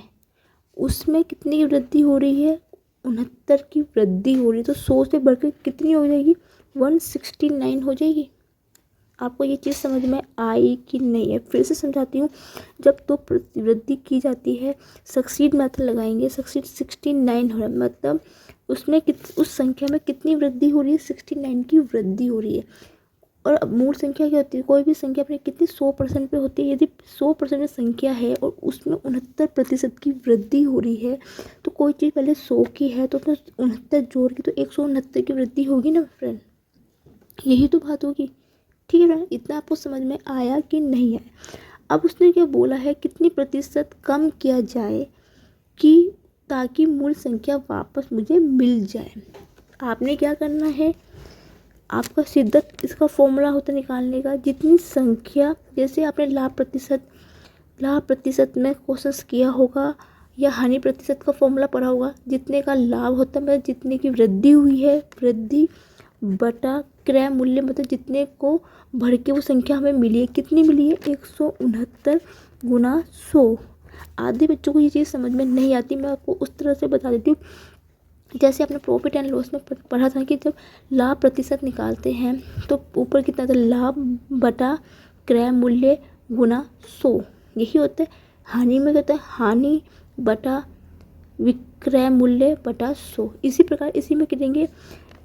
उसमें कितनी की वृद्धि हो रही है, 69 की वृद्धि हो रही है, तो 100 से बढ़कर कितनी हो जाएगी, 169 हो जाएगी। आपको ये चीज़ समझ में आई कि नहीं है, फिर से समझाती हूँ। जब तो वृद्धि की जाती है, सक्सीड मेथड लगाएंगे, सक्सीड 69 हो रहा है, मतलब उसमें उस संख्या में कितनी वृद्धि हो रही है, 69 की वृद्धि हो रही है। और अब मूल संख्या क्या होती है, कोई भी संख्या अपनी कितनी 100% पे होती है। यदि 100% में संख्या है और उसमें 69% की वृद्धि हो रही है, तो कोई चीज़ पहले 100 की है तो उसमें 69 जोड़ के तो 169 की वृद्धि होगी ना फ्रेंड, यही तो बात होगी। ठीक है फ्रेंड, इतना आपको समझ में आया कि नहीं आया। अब उसने क्या बोला है, कितनी प्रतिशत कम किया जाए कि ताकि मूल संख्या वापस मुझे मिल जाए। आपने क्या करना है, आपका सीधा इसका फॉर्मूला होता है निकालने का, जितनी संख्या, जैसे आपने लाभ प्रतिशत में कोशिश किया होगा या हानि प्रतिशत का फॉर्मूला पढ़ा होगा, जितने का लाभ होता है मतलब जितने की वृद्धि हुई है, वृद्धि बटा क्रय मूल्य, मतलब जितने को भर के वो संख्या हमें मिली है, कितनी मिली है, 169 गुना 100। आधे बच्चों को ये चीज़ समझ में नहीं आती, मैं आपको उस तरह से बता देती हूँ। जैसे आपने प्रॉफिट एंड लॉस में पढ़ा था कि जब लाभ प्रतिशत निकालते हैं तो ऊपर कितना था, लाभ बटा क्रय मूल्य गुना 100, यही होता है। हानि में कहता है हानि बटा विक्रय मूल्य बटा 100। इसी प्रकार इसी में करेंगे,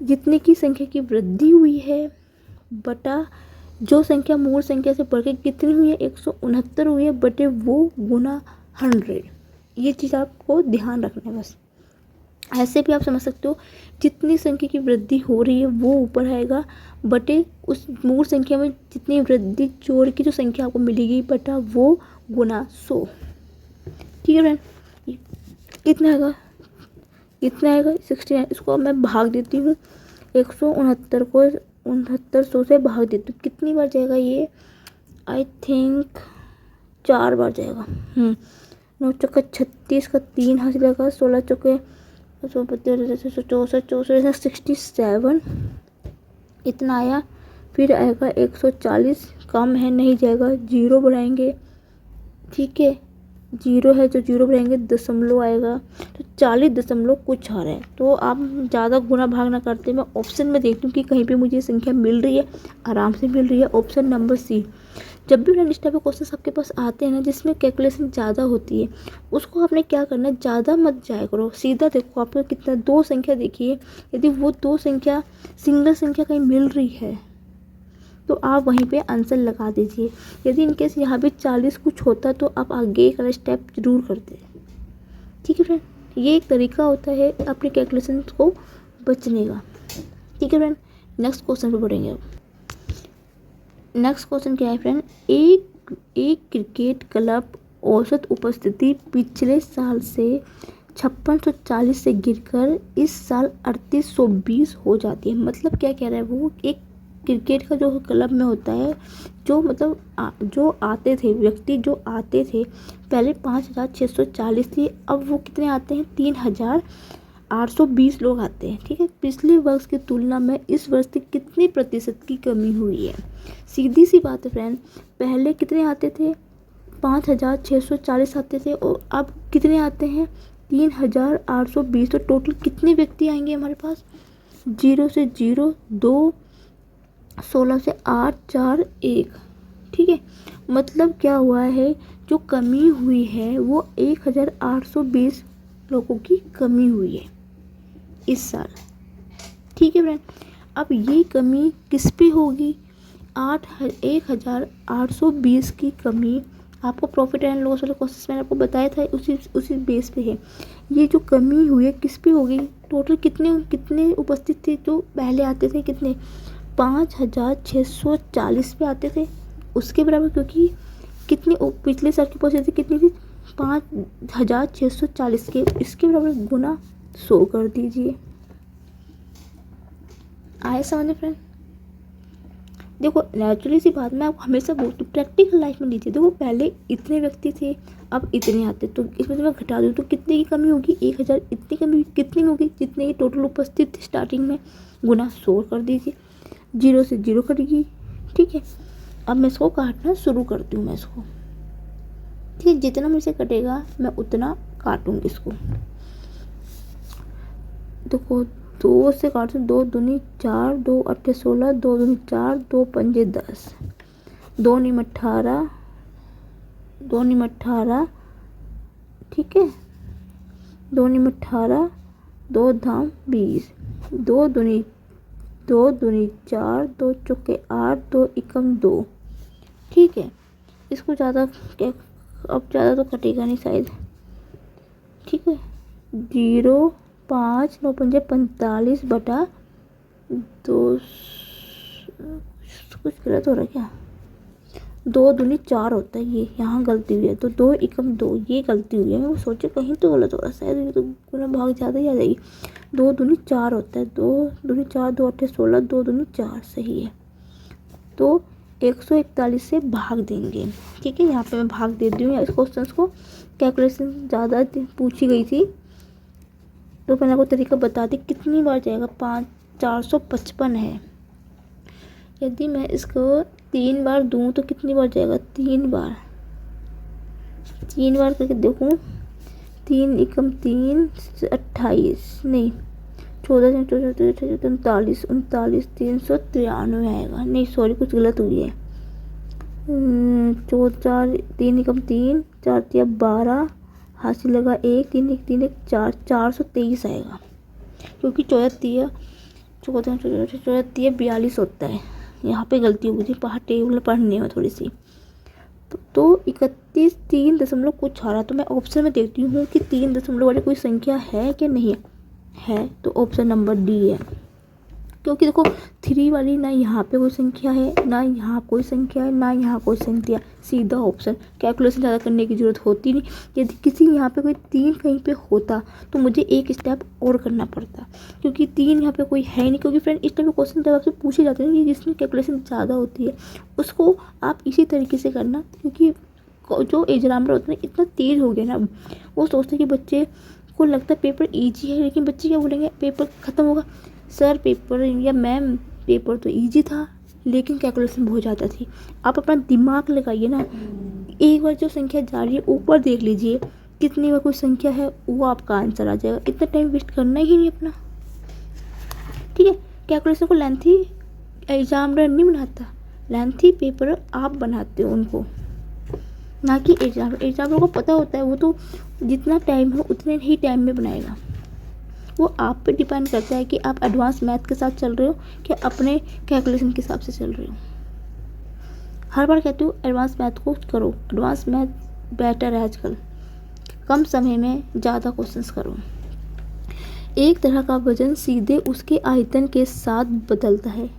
जितने की संख्या की वृद्धि हुई है बटा जो संख्या मूल संख्या से बढ़ के कितनी हुई है, 169 हुई है, बटे वो गुना 100। ये चीज़ आपको ध्यान रखना है बस। ऐसे भी आप समझ सकते हो, जितनी संख्या की वृद्धि हो रही है वो ऊपर आएगा, बटे उस मूल संख्या में जितनी वृद्धि जोड़ की जो संख्या आपको मिलेगी बटा वो गुना 100। ठीक है फ्रेंड, कितना आएगा, कितना आएगा 69। इसको अब मैं भाग देती हूँ, 169 को 6900 से भाग देती हूँ, कितनी बार जाएगा ये, आई थिंक 4 बार जाएगा। 9 चौके 36 का 3 हासिल लगा, 16 चौके 64 67 इतना आया। फिर आएगा 140, कम है नहीं जाएगा, 0 बढ़ाएंगे, ठीक है 0 है तो 0 बढ़ाएंगे, दशमलव आएगा तो 40 दशमलव कुछ आ रहा है। तो आप ज़्यादा गुना भाग ना करते, मैं ऑप्शन में देखती हूँ कि कहीं पे मुझे संख्या मिल रही है, आराम से मिल रही है। Option number C. जब भी फ्रेंड इस टाइप के क्वेश्चन आपके पास आते हैं ना जिसमें कैलकुलेशन ज़्यादा होती है, उसको आपने क्या करना है, ज़्यादा मत जाया करो, सीधा देखो आपको कितना 2 संख्या देखिए, यदि वो 2 संख्या सिंगल संख्या कहीं मिल रही है तो आप वहीं पे आंसर लगा दीजिए। यदि इनकेस यहाँ पे 40 कुछ होता तो आप आगे का स्टेप जरूर करते, ठीक है फ्रेंड। ये एक तरीका होता है अपने कैलकुलेशन को बचने का, ठीक है फ्रेंड। नेक्स्ट क्वेश्चन पे बढ़ेंगे अब। नेक्स्ट क्वेश्चन क्या है फ्रेंड, एक क्रिकेट क्लब औसत उपस्थिति पिछले साल से 5640 से गिरकर इस साल 3820 हो जाती है। मतलब क्या कह रहा है वो, एक क्रिकेट का जो क्लब में होता है, जो मतलब जो आते थे व्यक्ति, जो आते थे पहले 5640 थी, अब वो कितने आते हैं, 3820 लोग आते हैं, ठीक है। पिछले वर्ष की तुलना में इस वर्ष की कितने प्रतिशत की कमी हुई है। सीधी सी बात है फ्रेंड, पहले कितने आते थे, 5640 आते थे और अब कितने आते हैं, 3820। तो टोटल कितने व्यक्ति आएंगे हमारे पास, 0 से 0 2, 16 से 8 4 1, ठीक है। मतलब क्या हुआ है, जो कमी हुई है वो 1820 लोगों की कमी हुई है इस साल, ठीक है फ्रेंड। अब ये कमी किस पे होगी, 1820 की कमी आपको प्रॉफिट एंड लॉस वाले क्वेश्चन मैंने आपको बताया था, उसी बेस पे है। ये जो कमी हुई है किस पे होगी, टोटल कितने उपस्थित थे, जो पहले आते थे कितने 5640 पे आते थे, उसके बराबर, क्योंकि कितने पिछले साल की उपस्थिति कितनी थी 5640 के, इसके बराबर गुना 100 कर दीजिए। आए समझ में फ्रेंड। देखो नेचुरली सी बात मैं आपको हमेशा बोलती हूँ, प्रैक्टिकल लाइफ में लीजिए। देखो पहले इतने व्यक्ति थे अब इतने आते, तो इसमें मैं घटा दूँ तो कितने की कमी होगी, 1000। इतनी कमी कितनी होगी, जितने की टोटल उपस्थित थी स्टार्टिंग में, गुना 100 कर दीजिए, 0 से 0 कटेगी, ठीक है। अब मैं इसको काटना शुरू करती हूँ, मैं इसको, ठीक है, जितना मुझसे कटेगा मैं उतना काटूंगी इसको। देखो 2 से काटते, 2 दूनी 4, 2 अट्ठे 16, 2 दूनी 4, 2 पंजे 10, 2 नीम 18, 2 नीम 18, ठीक है, 2 नीम 18, 2 धाम 20, 2 दूनी 4, 2 चौके 8, 2 एकम 2, ठीक है। इसको ज़्यादा अब ज़्यादा तो कटेगा नहीं शायद, ठीक है। 0 5 9 पंजे 45 बटा 2, कुछ गलत हो रहा है क्या, 2 दूनी 4 होता है, ये यहाँ गलती हुई है, तो 2 एकम 2 ये गलती हुई है। मैं वो सोचे कहीं तो गलत हो रहा है शायद, ये तो गुना भाग ज़्यादा ही आ जाएगी। 2 दूनी 4 होता है, 2 दूनी 4, 2 अट्ठे 16, 2 दूनी 4 सही है। तो 141 से भाग देंगे, ठीक है। यहाँ पे मैं भाग देती हूँ, इस क्वेश्चन को कैलकुलेशन ज़्यादा पूछी गई थी तो मैंने आपको तरीका बता दी। कितनी बार जाएगा, 455 है। यदि मैं इसको 3 बार दूँ तो कितनी बार जाएगा, 3 बार करके देखूँ, 3 एकम 3 28 नहीं 14 39 393 आएगा, नहीं सॉरी कुछ गलत हुई है, 4 3 एकम 3 4 तिया 12 हासिल लगा 1 3 1 3 1 4 423 आएगा, क्योंकि 14 तिया 42 होता है। यहाँ पे गलती हो गई थी, टेबल पढ़ने में थोड़ी सी, तो 31 3 दशमलव कुछ आ रहा। तो मैं ऑप्शन में देखती हूँ कि 3 दशमलव वाली कोई संख्या है कि नहीं है, तो ऑप्शन नंबर डी है। क्योंकि देखो 3 वाली ना यहाँ पे कोई संख्या है, ना यहाँ कोई संख्या है, ना यहाँ कोई संख्या, सीधा ऑप्शन। कैलकुलेशन ज़्यादा करने की ज़रूरत होती नहीं। यदि किसी यहाँ पे कोई 3 कहीं पे होता तो मुझे एक स्टेप और करना पड़ता, क्योंकि 3 यहाँ पे कोई है नहीं। क्योंकि फ्रेंड इस टाइप के क्वेश्चन जब आपसे पूछे जाते हैं कि जिसमें कैलकुलेशन ज़्यादा होती है उसको आप इसी तरीके से करना, क्योंकि जो एग्जामिनर होते हैं इतना तेज हो गया ना, वो सोचते हैं कि बच्चे को लगता है पेपर ईजी है, लेकिन बच्चे क्या बोलेंगे, पेपर ख़त्म होगा सर पेपर या मैम पेपर तो ईजी था लेकिन कैलकुलेशन बहुत ज़्यादा थी। आप अपना दिमाग लगाइए ना, एक बार जो संख्या जा रही है ऊपर देख लीजिए कितनी बार कोई संख्या है, वो आपका आंसर आ जाएगा। इतना टाइम वेस्ट करना ही नहीं अपना, ठीक है। कैलकुलेशन को लेंथी एग्जामिनर नहीं बनाता, लेंथी पेपर आप बनाते हो उनको, ना कि एग्जामिनर को पता होता है वो तो जितना टाइम हो उतने ही टाइम में बनाएगा। वो आप पे डिपेंड करता है कि आप एडवांस मैथ के साथ चल रहे हो कि अपने कैलकुलेशन के हिसाब से चल रहे हो। हर बार कहती हूँ एडवांस मैथ को करो, एडवांस मैथ बेटर है आजकल, कम समय में ज़्यादा क्वेश्चंस करो। एक तरह का वजन सीधे उसके आयतन के साथ बदलता है,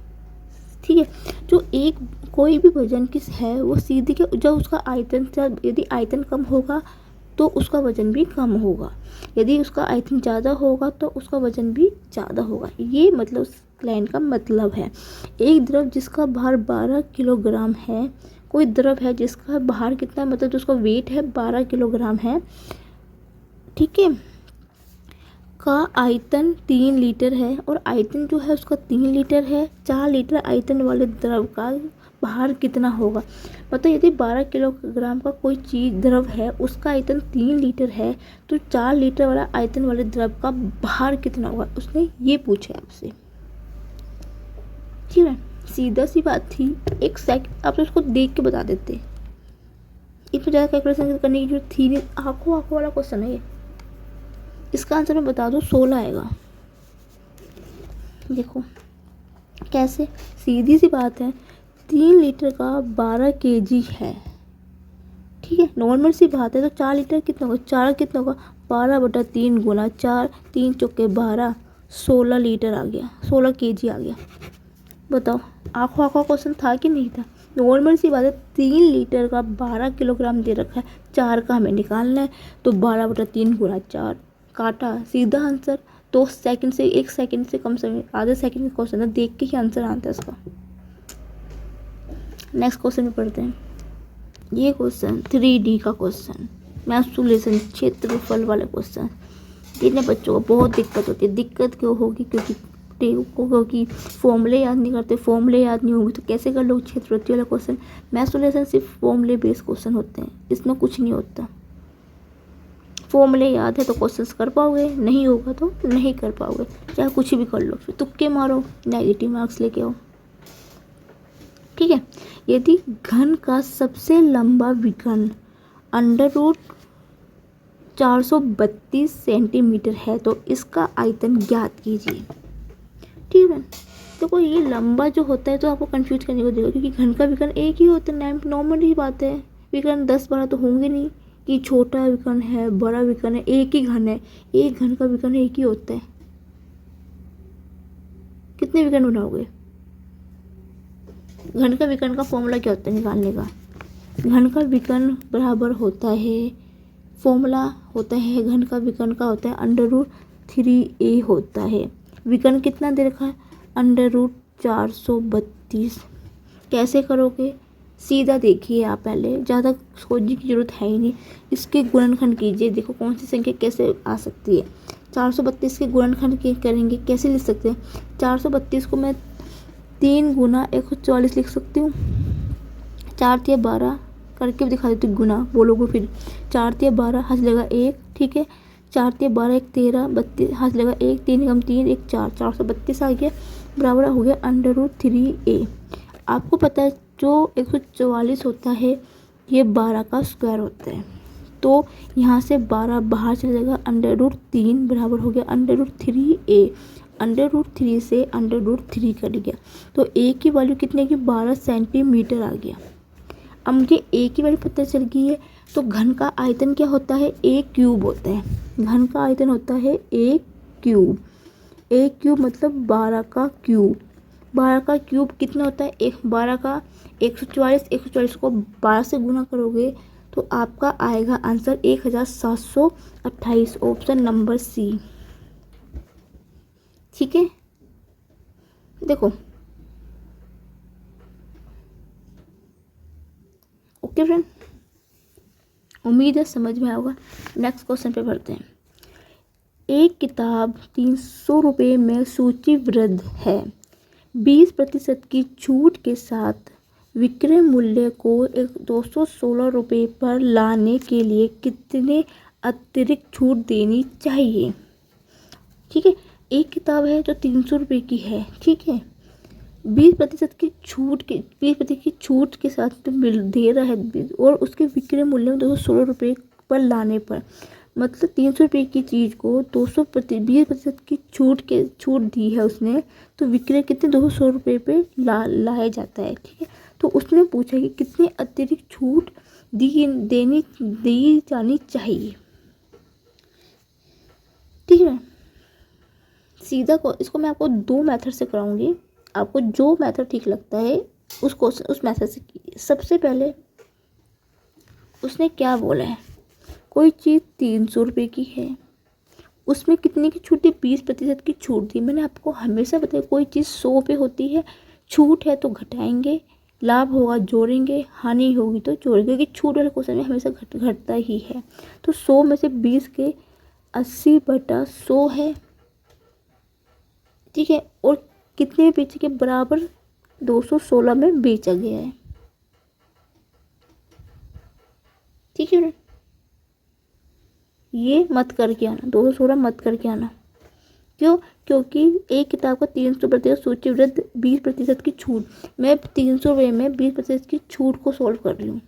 ठीक है। जो एक कोई भी वजन किस है वो सीधे के जब उसका आयतन, यदि आयतन कम होगा तो उसका वजन भी कम होगा, यदि उसका आयतन ज़्यादा होगा तो उसका वजन भी ज़्यादा होगा। ये मतलब उस लाइन का मतलब है। एक द्रव जिसका भार 12 किलोग्राम है, कोई द्रव है जिसका भार कितना है, मतलब उसका वेट है 12 किलोग्राम है, ठीक है, का आयतन 3 लीटर है, और आयतन जो है उसका 3 लीटर है। 4 लीटर आयतन वाले द्रव का भार कितना होगा, मतलब यदि 12 किलोग्राम का कोई चीज़ द्रव है उसका आयतन 3 लीटर है तो 4 लीटर वाला आयतन वाले द्रव का भार कितना होगा, उसने ये पूछा है आपसे, ठीक है। सीधा सी बात थी, एक सेकंड आप उसको देख के बता देते, इतना ज़्यादा कैलकुलेशन करने की जरूरत थी नहीं। आंखों आंखों वाला क्वेश्चन है ये। इसका आंसर मैं बता दूँ 16 आएगा। देखो कैसे, सीधी सी बात है, 3 लीटर का 12 केजी है, ठीक है, नॉर्मल सी बात है। तो 4 लीटर कितना होगा, 4 कितना होगा, 12/3 गुना 4, 3 चौके 12, 16 लीटर आ गया, 16 केजी आ गया। बताओ आंखों आंखों क्वेश्चन था कि नहीं था, नॉर्मल सी बात है। 3 लीटर का 12 किलोग्राम दे रखा है, 4 का हमें निकालना है, तो 12/3 गुना 4 काटा, सीधा आंसर। 2 सेकंड से 1 सेकंड से कम समय, आधे सेकंड का क्वेश्चन है, देख के ही आंसर आता है इसका। नेक्स्ट क्वेश्चन में पढ़ते हैं। ये क्वेश्चन 3D का क्वेश्चन, मैंसुलेशन क्षेत्रफल वाला क्वेश्चन। जितने बच्चों को बहुत दिक्कत होती है, दिक्कत क्यों होगी, क्योंकि फॉर्मूले याद नहीं करते, फॉर्मूले याद नहीं होंगे तो कैसे कर लो क्षेत्रफल वाला क्वेश्चन। मैंसुलेशन सिर्फ फॉर्मूले बेस्ड क्वेश्चन होते हैं, इसमें कुछ नहीं होता। फॉर्मूले याद है तो क्वेश्चंस कर पाओगे, नहीं होगा तो नहीं कर पाओगे, चाहे कुछ भी कर लो, फिर तुक्के मारो, नेगेटिव मार्क्स लेके आओ, ठीक है। यदि घन का सबसे लंबा विकर्ण √432 सेंटीमीटर है तो इसका आयतन ज्ञात कीजिए, ठीक है। तो ये लंबा जो होता है तो आपको कंफ्यूज करने को देगा, क्योंकि घन का विकर्ण एक ही होता है, नॉर्मल ही बात है। विकर्ण 10-12 तो होंगे नहीं कि छोटा विकर्ण है बड़ा विकर्ण है, एक ही घन है, एक घन का विकर्ण एक ही होता है। कितने विकर्ण बनाओगे, घन का विकर्ण का फॉर्मूला क्या होता है निकालने का, घन का विकर्ण बराबर होता है, फॉर्मूला होता है घन का विकर्ण का होता है √3a होता है। विकर्ण कितना दे रखा है, √432। कैसे करोगे, सीधा देखिए आप, पहले ज़्यादा सोचने की जरूरत है ही नहीं, इसके गुणनखंड कीजिए, देखो कौन सी संख्या कैसे आ सकती है। 432 के गुणनखंड करेंगे, कैसे लिख सकते हैं, 432 को मैं 3 गुना 144 लिख सकती हूँ, 4×3 12 करके भी दिखा देती हूँ, गुना बोलोगे फिर, 4×3 12 हंस लेगा 1, ठीक है, 4×3 12 1 13 32 हंस लेगा 1, 3 × 3 1 4, 432 आ गया, बराबर हो गया √3a। आपको पता है जो 144 होता है ये 12 का स्क्वायर होता है, तो यहाँ से 12 बाहर चला जाएगा, √3 बराबर हो गया √3a, √3 से √3 कट गया, तो a की वैल्यू कितने की 12 सेंटीमीटर आ गया। अब मुझे a की वैल्यू पता चल गई है, तो घन का आयतन क्या होता है, a क्यूब होता है, घन का आयतन होता है a क्यूब, a क्यूब मतलब 12 का क्यूब। 12 का क्यूब कितना होता है, 12 का 144, 144 को 12 से गुना करोगे तो आपका आएगा आंसर 1728, ऑप्शन नंबर सी, ठीक है। देखो ठीक है फ्रेंड, उम्मीद है समझ में आएगा। नेक्स्ट क्वेश्चन पे बढ़ते हैं। एक किताब 300 रुपये में सूचीबद्ध है। 20% की छूट के साथ विक्रय मूल्य को 216 रुपये पर लाने के लिए कितने अतिरिक्त छूट देनी चाहिए। ठीक है, एक किताब है जो 300 रुपये की है, ठीक है, 20% की छूट के साथ तो मिल दे रहा है और उसके विक्रय मूल्य में 216 रुपये पर लाने पर, मतलब 300 रुपये की चीज़ को 20% की छूट दी है उसने, तो विक्रय कितने 216 रुपये पे लाया जाता है। ठीक है, तो उसने पूछा कि कितने अतिरिक्त छूट दी जानी चाहिए। ठीक है, सीधा को इसको मैं आपको 2 मेथड से कराऊंगी, आपको जो मेथड ठीक लगता है उस मेथड से कीजिए। सबसे पहले उसने क्या बोला है, कोई चीज़ 300 रुपये की है, उसमें कितने की छूट दी, 20% की छूट दी। मैंने आपको हमेशा बताया कोई चीज़ 100 पे होती है, छूट है तो घटाएंगे, लाभ होगा जोड़ेंगे, हानि होगी तो जोड़ेंगे, क्योंकि छूट वाले क्वेश्चन में हमेशा घटता ही है। तो 100 में से 20 के 80/100 है। ठीक है, और कितने बेचे के बराबर 216 में बेचा गया है। ठीक है, ये मत करके आना, 216 मत करके आना। क्यों? क्योंकि एक किताब का 300% सूचीबद्ध 20% की छूट, मैं 300 रुपये में 20% की छूट को सॉल्व कर रही हूँ।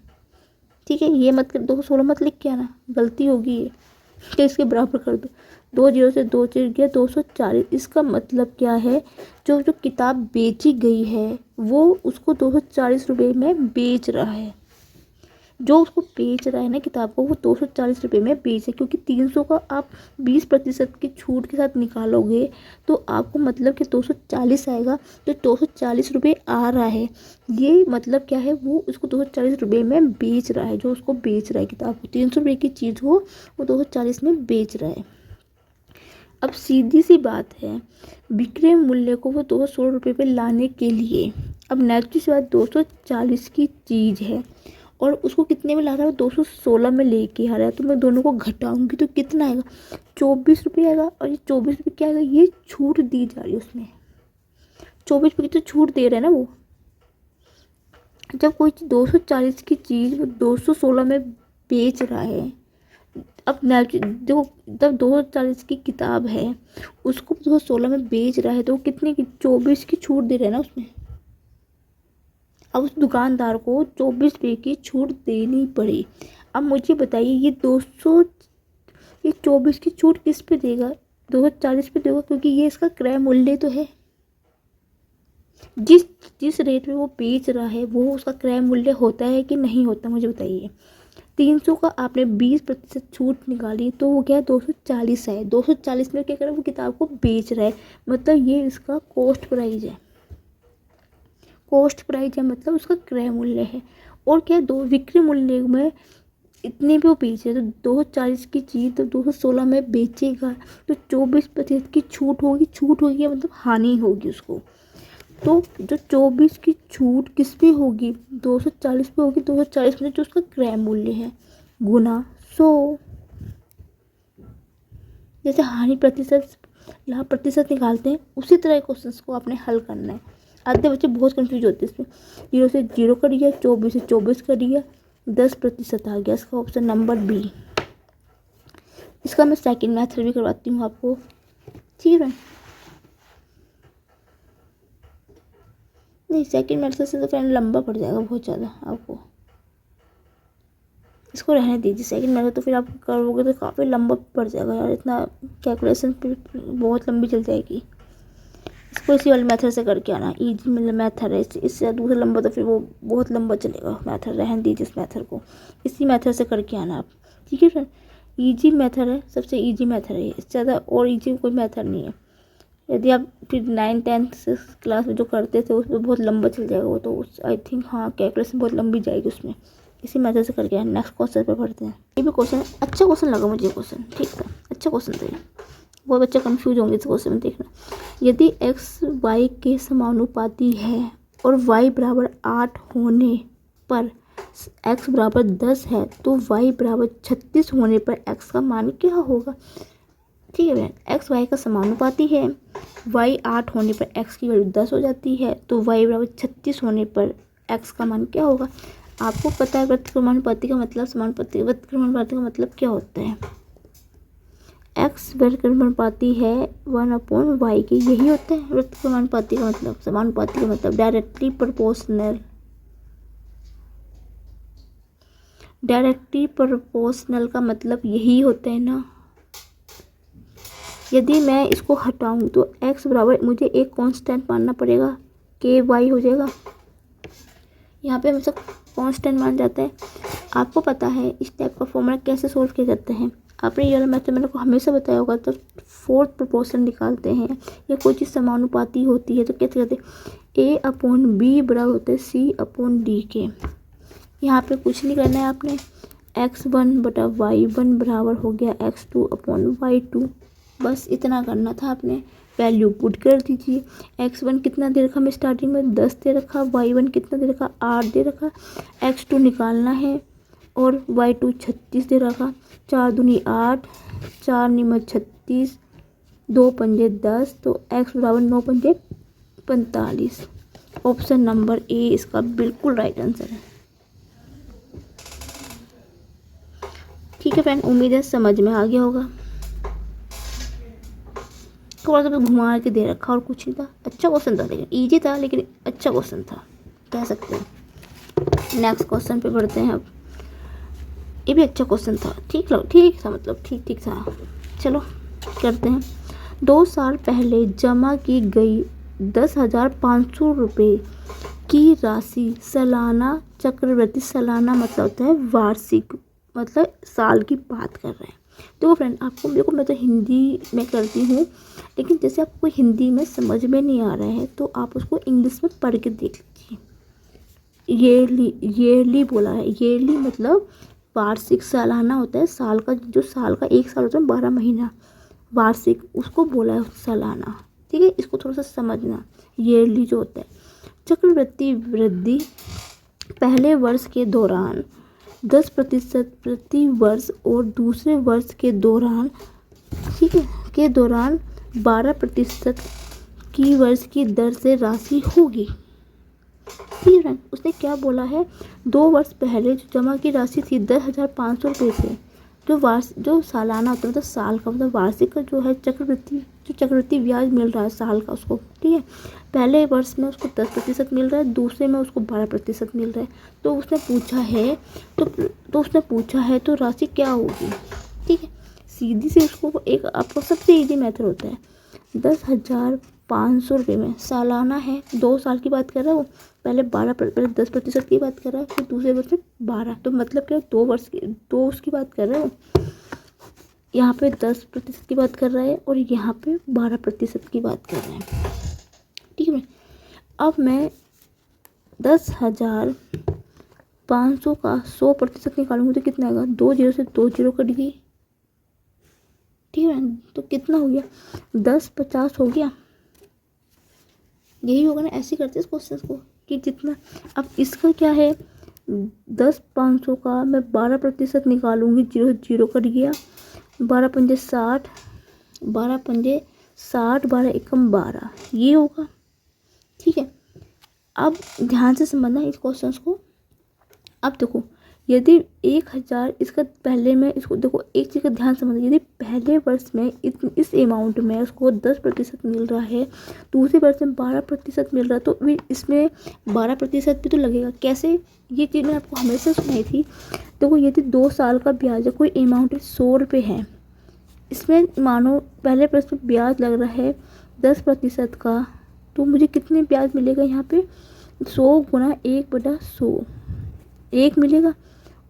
ठीक है, ये मत कर, 216 मत लिख के आना, गलती होगी ये। तो इसके बराबर कर दो, 2 0 से 2 चिर गया 240। इसका मतलब क्या है, जो किताब बेची गई है वो उसको 240 रुपये में बेच रहा है। जो उसको बेच रहा है ना किताब को, वो 240 रुपये में बेचे, क्योंकि 300 का आप 20% की छूट के साथ निकालोगे तो आपको मतलब कि 240 आएगा। तो 240 रुपये आ रहा है, ये मतलब क्या है, वो उसको 240 रुपये में बेच रहा है। जो उसको बेच रहा है किताब को, 300 रुपये की चीज़ हो वो 240 में बेच रहा है। अब सीधी सी बात है, विक्रय मूल्य को वो 216 रुपये पे लाने के लिए, अब नेगेटिव सी बात, 240 की चीज़ है और उसको कितने में ला रहा है, 216 में लेके आ रहा है। तो मैं दोनों को घटाऊंगी तो कितना आएगा, 24 रुपये आएगा। और ये 24 रुपये क्या आएगा, ये छूट दी जा रही है उसमें, 24 रुपये की तो छूट दे रहा है ना वो। जब कोई 240 की चीज़ वो 216 में बेच रहा है, अब जो जब 240 की किताब है उसको 216 में बेच रहा है, तो कितने की, 24 की छूट दे रहा है ना उसमें। अब उस दुकानदार को 24 रुपये की छूट देनी पड़ी। अब मुझे बताइए ये 24 की छूट किस पे देगा, 240 पे देगा, क्योंकि ये इसका क्रय मूल्य तो है। जिस रेट में वो बेच रहा है वो उसका क्रय मूल्य होता है कि नहीं होता, मुझे बताइए। 300 का आपने 20% छूट निकाली तो वो क्या, 240 है। 240 में क्या कर रहा है, वो किताब को बेच रहा है, मतलब ये इसका कॉस्ट प्राइस है। कॉस्ट प्राइस है मतलब उसका क्रय मूल्य है। और क्या, दो विक्रय मूल्य में इतने भी वो बेचे, तो 240 की चीज़ तो 216 में बेचेगा, तो 24% की छूट होगी मतलब हानि होगी उसको। तो जो 24 की छूट किस पे होगी, 240 पे होगी। 240 में जो उसका क्रय मूल्य है गुना 100। जैसे हानि प्रतिशत लाभ प्रतिशत निकालते हैं, उसी तरह क्वेश्चन को आपने हल करना है। आधे बच्चे बहुत कंफ्यूज होते हैं इसमें, 0 से 0 कर दिया, 24 से 24 कर दिया, 10% आ गया। इसका ऑप्शन नंबर बी। इसका मैं सेकंड मेथड भी करवाती हूँ आपको, ठीक है। नहीं, सेकंड मेथड से तो फ्रेंड लंबा पड़ जाएगा बहुत ज़्यादा आपको, इसको रहने दीजिए। सेकंड मेथड तो फिर आप करोगे तो काफ़ी लंबा पड़ जाएगा यार, इतना कैलकुलेशन बहुत लंबी चल जाएगी। इसको इसी वाले मेथड से करके आना, इजी मेथड है। इससे दूसरा लंबा तो फिर वो बहुत लंबा चलेगा मेथड, रहने दीजिए इस मेथड को, इसी मेथड से करके आना आप, ठीक है फ्रेंड। ईजी मेथड है, सबसे ईजी मेथड है, इससे ज़्यादा और ईजी कोई मेथड नहीं है। यदि आप फिर 9th-10th क्लास में जो करते थे उसमें बहुत लंबा चल जाएगा वो, तो आई थिंक हाँ कैलकुलेशन बहुत लंबी जाएगी उसमें। इसी मेथड से करके आना। नेक्स्ट क्वेश्चन पे पढ़ते हैं। ये भी क्वेश्चन अच्छा क्वेश्चन लगा मुझे, क्वेश्चन ठीक था, अच्छा क्वेश्चन था। बहुत बच्चे कंफ्यूज होंगे इस क्वेश्चन में, देखना। यदि x y के समानुपाती है और y बराबर 8 होने पर x बराबर 10 है तो y बराबर 36 होने पर x का मान क्या होगा। ठीक है बहन, x y का समानुपाती है, y 8 होने पर x की वैल्यू 10 हो जाती है, तो y बराबर 36 होने पर x का मान क्या होगा। आपको पता है व्यतिक्रमानुपाती का मतलब व्यतिक्रमानुपाती का मतलब क्या होता है। x व्यतिक्रमानुपाती है 1/y के, यही होता है व्यतिक्रमानुपाती का मतलब। समानुपाती का मतलब डायरेक्टली प्रोपोर्शनल। डायरेक्टली प्रोपोर्शनल का मतलब यही होता है ना। यदि मैं इसको हटाऊं तो x बराबर मुझे एक कांस्टेंट मानना पड़ेगा, के वाई हो जाएगा। यहाँ पे हमेशा कांस्टेंट मान जाता है। आपको पता है इस टाइप का फॉर्मूला कैसे सोल्व किया जाता है। आपने ये वाला मैथड मैंने को हमेशा बताया होगा। तो फोर्थ प्रोपोर्शन निकालते हैं या कोई चीज़ समानुपाती होती है तो कैसे करते हैं, a/b बराबर होता है c/d के। यहाँ पे कुछ नहीं करना है आपने, x1/y1 बराबर हो गया x2/y2, बस इतना करना था आपने। वैल्यू पुट कर दीजिए। x1 कितना दे रखा मैं स्टार्टिंग में 10 दे रखा, y1 कितना दे रखा 8 दे रखा, x2 निकालना है और y2 36 दे रखा। 4 दूनी 8, 4 निमत 36, 2 पंजे 10, तो x बराबर 9 पंजे 45। ऑप्शन नंबर ए इसका बिल्कुल राइट आंसर है। ठीक है फ्रेंड, उम्मीद है समझ में आ गया होगा। थोड़ा सा घुमा के दे रखा और कुछ नहीं था। अच्छा क्वेश्चन था, लेकिन इजी था, लेकिन अच्छा क्वेश्चन था कह सकते हैं। नेक्स्ट क्वेश्चन पे बढ़ते हैं अब। ये भी अच्छा क्वेश्चन था, ठीक था, मतलब ठीक था। चलो करते हैं। 2 साल पहले जमा की गई 10,500 रुपये की राशि सालाना चक्रवृद्धि, सालाना मतलब होता है वार्षिक, मतलब साल की बात कर रहे हैं। तो फ्रेंड आपको देखो, मैं तो हिंदी में करती हूँ, लेकिन जैसे आपको हिंदी में समझ में नहीं आ रहा है तो आप उसको इंग्लिश में पढ़ के देख लीजिए। ईयरली बोला है, ईयरली मतलब वार्षिक। सालाना होता है साल का, जो साल का एक साल होता है 12 महीना, वार्षिक उसको बोला है सालाना। ठीक है, इसको थोड़ा सा समझना। ईयरली जो होता है चक्रवृद्धि वृद्धि पहले वर्ष के दौरान 10% प्रति वर्ष और दूसरे वर्ष के दौरान, ठीक है, के दौरान 12% की वर्ष की दर से राशि होगी। ठीक है, उसने क्या बोला है, 2 वर्ष पहले जो जमा की राशि थी 10,500 रुपये थे, जो सालाना होता है मतलब साल का, मतलब वार्षिक का जो है चक्रवृद्धि ब्याज मिल रहा है साल का उसको। ठीक है, पहले वर्ष में उसको 10% मिल रहा है, दूसरे में उसको 12% मिल रहा है। तो उसने पूछा है तो राशि क्या होगी। ठीक है, सीधी से उसको एक आपको सबसे इजी मेथड होता है, 10,500 रुपये में सालाना है, 2 साल की बात कर रहा हूँ, पहले 10% की बात कर रहा है, फिर दूसरे वर्ष में 12, तो मतलब क्या 2 वर्ष की, 2 उसकी बात कर रहा हूँ। यहाँ पे 10% की बात कर रहा है और यहाँ पे 12% की बात कर रहे हैं। ठीक है, अब मैं 10,500 का 100% निकालूंगी तो कितना आएगा, 2 जीरो से 2 जीरो कट गई। ठीक है, तो कितना हो गया, 10,50 हो गया। यही होगा ना, ऐसे करते हैं इस क्वेश्चन को कि जितना। अब इसका क्या है, 10,500 का मैं 12% निकालूंगी, 0 0 कट गया, 12 पंजे 60, 12 पंजे 60, 12 एकम 12, ये होगा। ठीक है, अब ध्यान से समझना इस क्वेश्चन को। अब देखो, यदि 1,000 इसका पहले में इसको देखो, एक चीज़ का ध्यान समझना, यदि पहले वर्ष में इस अमाउंट में उसको 10% मिल रहा है, दूसरे वर्ष में 12% मिल रहा है, तो फिर इसमें 12% भी तो लगेगा। कैसे, ये चीज़ मैंने आपको हमेशा सुनाई थी। देखो, यदि 2 साल का ब्याज है, कोई अमाउंट 100 रुपये है, इसमें मानो पहले वर्ष में ब्याज लग रहा है 10% का, तो मुझे कितने ब्याज मिलेगा यहाँ पे, 100 गुना 1/100 1 मिलेगा।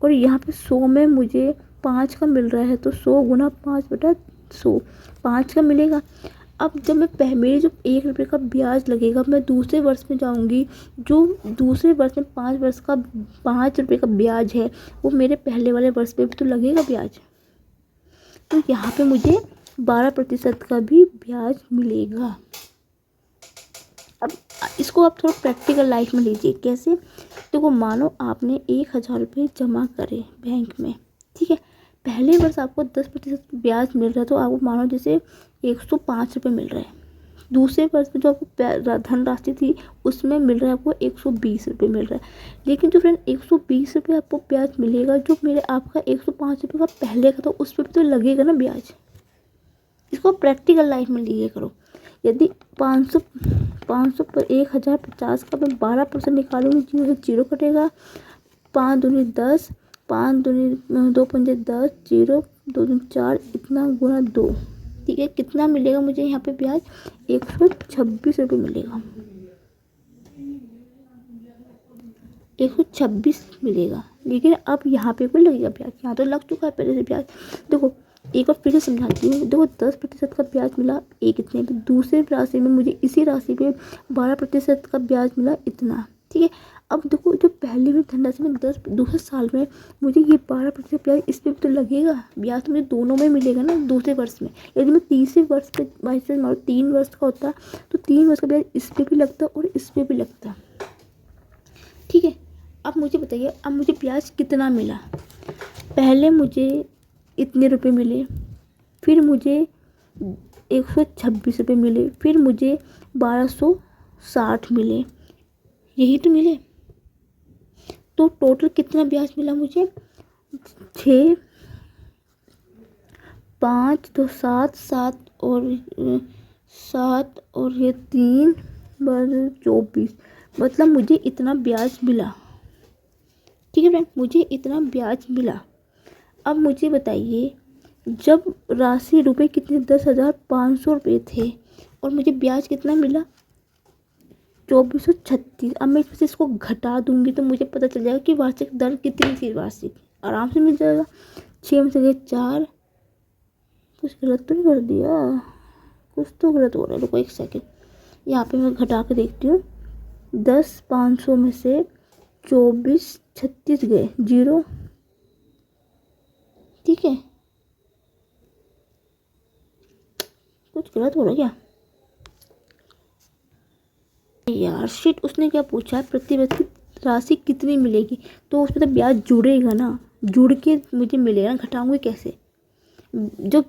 और यहाँ पे 100 में मुझे 5 का मिल रहा है, तो 100 गुना 5/100 5 का मिलेगा। अब जब मैं मेरे जो 1 रुपये का ब्याज लगेगा, मैं दूसरे वर्ष में जाऊँगी, जो दूसरे वर्ष में 5 वर्ष का 5 रुपये का ब्याज है, वो मेरे पहले वाले वर्ष में भी तो लगेगा ब्याज। तो यहाँ पे मुझे 12% का भी ब्याज मिलेगा। अब इसको आप थोड़ा प्रैक्टिकल लाइफ में लीजिए। कैसे, देखो मानो आपने 1000 रुपये जमा करे बैंक में, ठीक है, पहले वर्ष आपको 10% ब्याज मिल रहा है, तो आपको मानो जैसे 105 रुपये मिल रहा है। दूसरे वर्ष में जो आपको धनराशि थी उसमें मिल रहा है आपको 120 रुपये मिल रहा है। लेकिन जो फ्रेंड 120 रुपये आपको ब्याज मिलेगा, जो मेरे आपका 105 रुपये का पहले का, तो उस पर भी तो लगेगा ना ब्याज। इसको प्रैक्टिकल लाइफ में लिए करो। यदि 500 पर 1050 का मैं 12% निकालूंगी, जीरो से जीरो कटेगा, 5 दूनी 10, 5 दूनी 2 पंजे 10, जीरो 2 दूनी 4, इतना गुना 2, ठीक है। कितना मिलेगा मुझे यहाँ पे ब्याज? 126 रुपये मिलेगा, 126 मिलेगा। लेकिन अब यहाँ पे कोई लगेगा ब्याज, यहाँ तो लग चुका है पहले से ब्याज। देखो एक बार फिर से समझाती हूँ। देखो 10% का ब्याज मिला एक इतने पे, दूसरे राशि में मुझे इसी राशि पे 12% का ब्याज मिला इतना, ठीक है। अब देखो जो पहले में धनराशि में दूसरे साल में मुझे ये 12% ब्याज, इस पर भी तो लगेगा ब्याज, तो मुझे दोनों में मिलेगा ना दूसरे वर्ष में। यदि मैं तीसरे वर्ष पे बाईस से मानो 3 वर्ष का होता तो 3 वर्ष का ब्याज इस पर भी लगता और इस पर भी लगता, ठीक है। अब मुझे बताइए, अब मुझे ब्याज कितना मिला? पहले मुझे इतने रुपए मिले, फिर मुझे 126 रुपये मिले, फिर मुझे 1260 मिले, यही तो मिले। तो टोटल कितना ब्याज मिला मुझे? 6, 5 तो 7, 7 और ये 3 24, मतलब मुझे इतना ब्याज मिला, ठीक है फ्रेंड, मुझे इतना ब्याज मिला। अब मुझे बताइए, जब राशि रुपए कितने 10,500 रुपये थे और मुझे ब्याज कितना मिला? 2436। अब मैं इसमें इसको घटा दूंगी तो मुझे पता चल जाएगा कि वार्षिक दर कितनी थी। वार्षिक आराम से मिल जाएगा। 6 में से गए 4, कुछ गलत तो नहीं कर दिया? कुछ तो गलत हो रहा है, रुको एक सेकेंड, यहाँ पे मैं घटा के देखती हूँ। 10,500 में से 2436 गए, 0, ठीक है। कुछ गलत हो रहा है क्या यार? शिट, उसने क्या पूछा है? प्रति वर्ष की राशि कितनी मिलेगी, तो उसमें तो ब्याज जुड़ेगा ना, जुड़ के मुझे मिलेगा, घटाऊंगी कैसे? जो